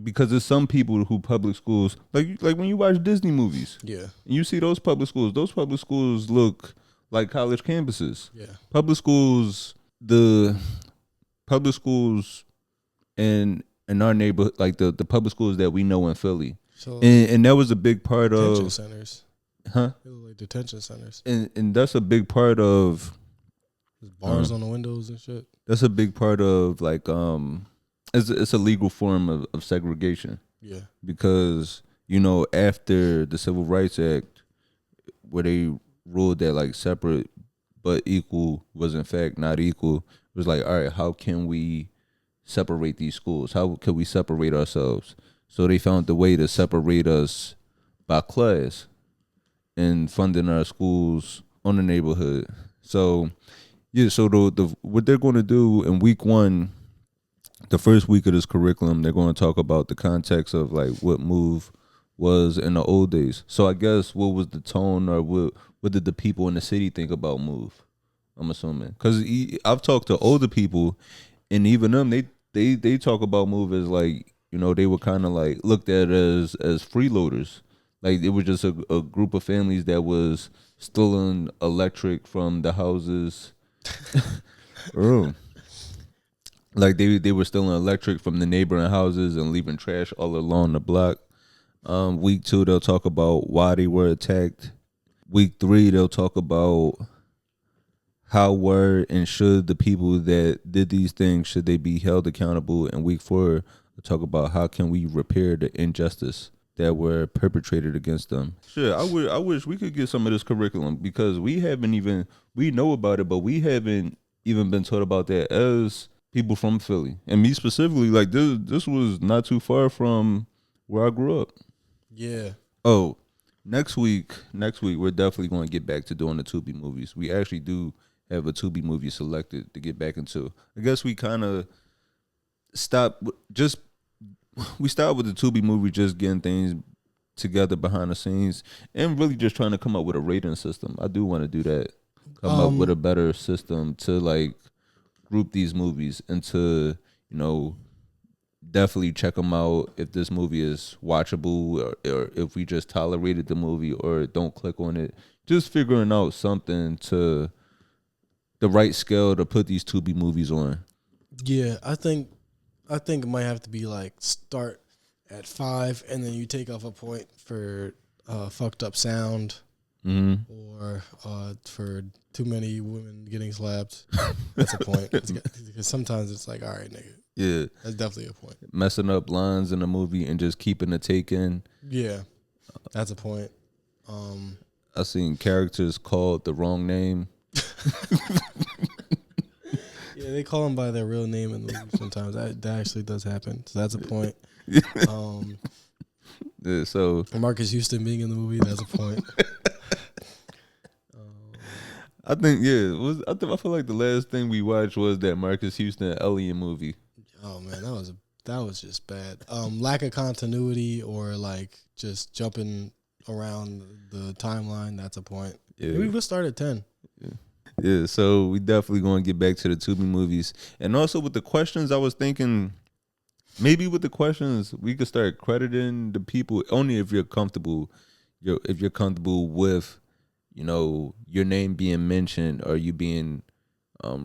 because there's some people who public schools, like when you watch Disney movies, and you see those public schools look like college campuses. Yeah, public schools in our neighborhood, like the public schools that we know in Philly. So and that was a big part of detention centers. Huh? They look like detention centers. And that's a big part of there's bars on the windows and shit. That's a big part of like it's a legal form of segregation. Yeah. Because, after the Civil Rights Act, where they ruled that like separate but equal was in fact not equal, it was like, all right, how can we separate these schools? How can we separate ourselves? So they found the way to separate us by class and funding our schools on the neighborhood. So so what they're going to do in week 1, the first week of this curriculum, they're going to talk about the context of like what MOVE was in the old days. So I guess what was the tone, or what did the people in the city think about MOVE? I'm assuming, because I've talked to older people, and even them, they talk about MOVE as like, they were kind of like looked at as freeloaders. Like it was just a group of families that was stealing electric from the houses. Like they were stealing electric from the neighboring houses and leaving trash all along the block. Week 2, they'll talk about why they were attacked. Week 3, they'll talk about how were and should the people that did these things, should they be held accountable. And week 4, they'll talk about how can we repair the injustice that were perpetrated against them. Sure, I wish we could get some of this curriculum, because we know about it, but we haven't even been taught about that as people from Philly. And me specifically, like this was not too far from where I grew up. Yeah. Oh, next week we're definitely going to get back to doing the Tubi movies. We actually do have a Tubi movie selected to get back into. I guess we kind of stopped with the Tubi movie, just getting things together behind the scenes and really just trying to come up with a rating system. I do want to do that. Come up with a better system to like group these movies and to, definitely check them out if this movie is watchable, or if we just tolerated the movie or don't click on it. Just figuring out something to the right scale to put these Tubi movies on. Yeah, I think it might have to be like start at 5 and then you take off a point for fucked up sound, or for too many women getting slapped. That's a point. Because sometimes it's like, all right, nigga. Yeah, that's definitely a point. Messing up lines in a movie and just keeping the take in. Yeah, that's a point. I've seen characters called the wrong name. Yeah, they call them by their real name in the movie sometimes. That actually does happen. So that's a point. Yeah, so Marcus Houston being in the movie, that's a point. I think I feel like the last thing we watched was that Marcus Houston Alien movie. Oh man, that was just bad. Lack of continuity, or like just jumping around the timeline, that's a point. Yeah. Maybe we'll start at 10. Yeah, so we definitely going to get back to the Tubi movies. And also with the questions, I was thinking maybe with the questions we could start crediting the people only if you're comfortable. If you're comfortable with, your name being mentioned, or you being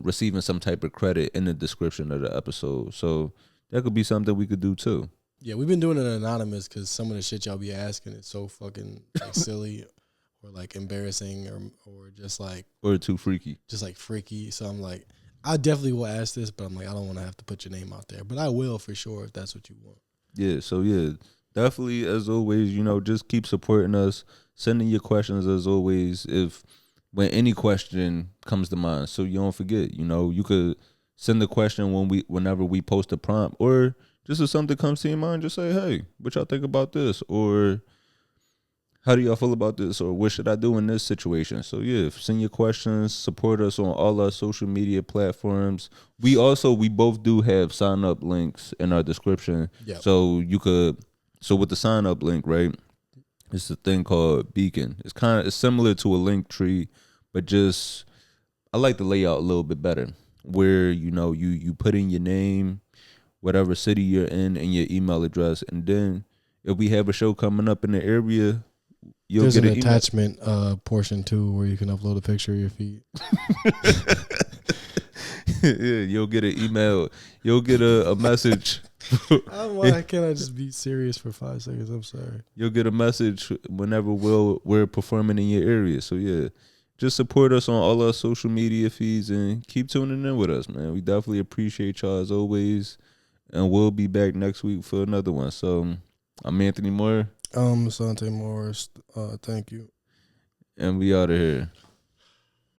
receiving some type of credit in the description of the episode. So that could be something we could do too. Yeah, we've been doing it anonymous because some of the shit y'all be asking is so fucking like silly, or like embarrassing, or just like, or too freaky. Just like freaky. So I'm like, I definitely will ask this, but I'm like, I don't want to have to put your name out there. But I will for sure if that's what you want. Yeah, so yeah, definitely as always, just keep supporting us, sending your questions as always. When any question comes to mind, so you don't forget, you could send the question whenever we post a prompt, or just if something comes to your mind, just say, hey, what y'all think about this? Or how do y'all feel about this? Or what should I do in this situation? So yeah, send your questions, support us on all our social media platforms. We both do have sign up links in our description. Yep. So with the sign up link, right? It's a thing called Beacon. It's similar to a link tree, but just I like the layout a little bit better. Where you put in your name, whatever city you're in, and your email address, and then if we have a show coming up in the area, there's an attachment portion too where you can upload a picture of your feet. Yeah, you'll get an email. You'll get a message. Why can't I just be serious for 5 seconds? I'm sorry. You'll get a message whenever we're performing in your area. So yeah, just support us on all our social media feeds and keep tuning in with us, man. We definitely appreciate y'all as always, and we'll be back next week for another one. So I'm Anthony Moore. Asante Morris. Thank you. And we out of here.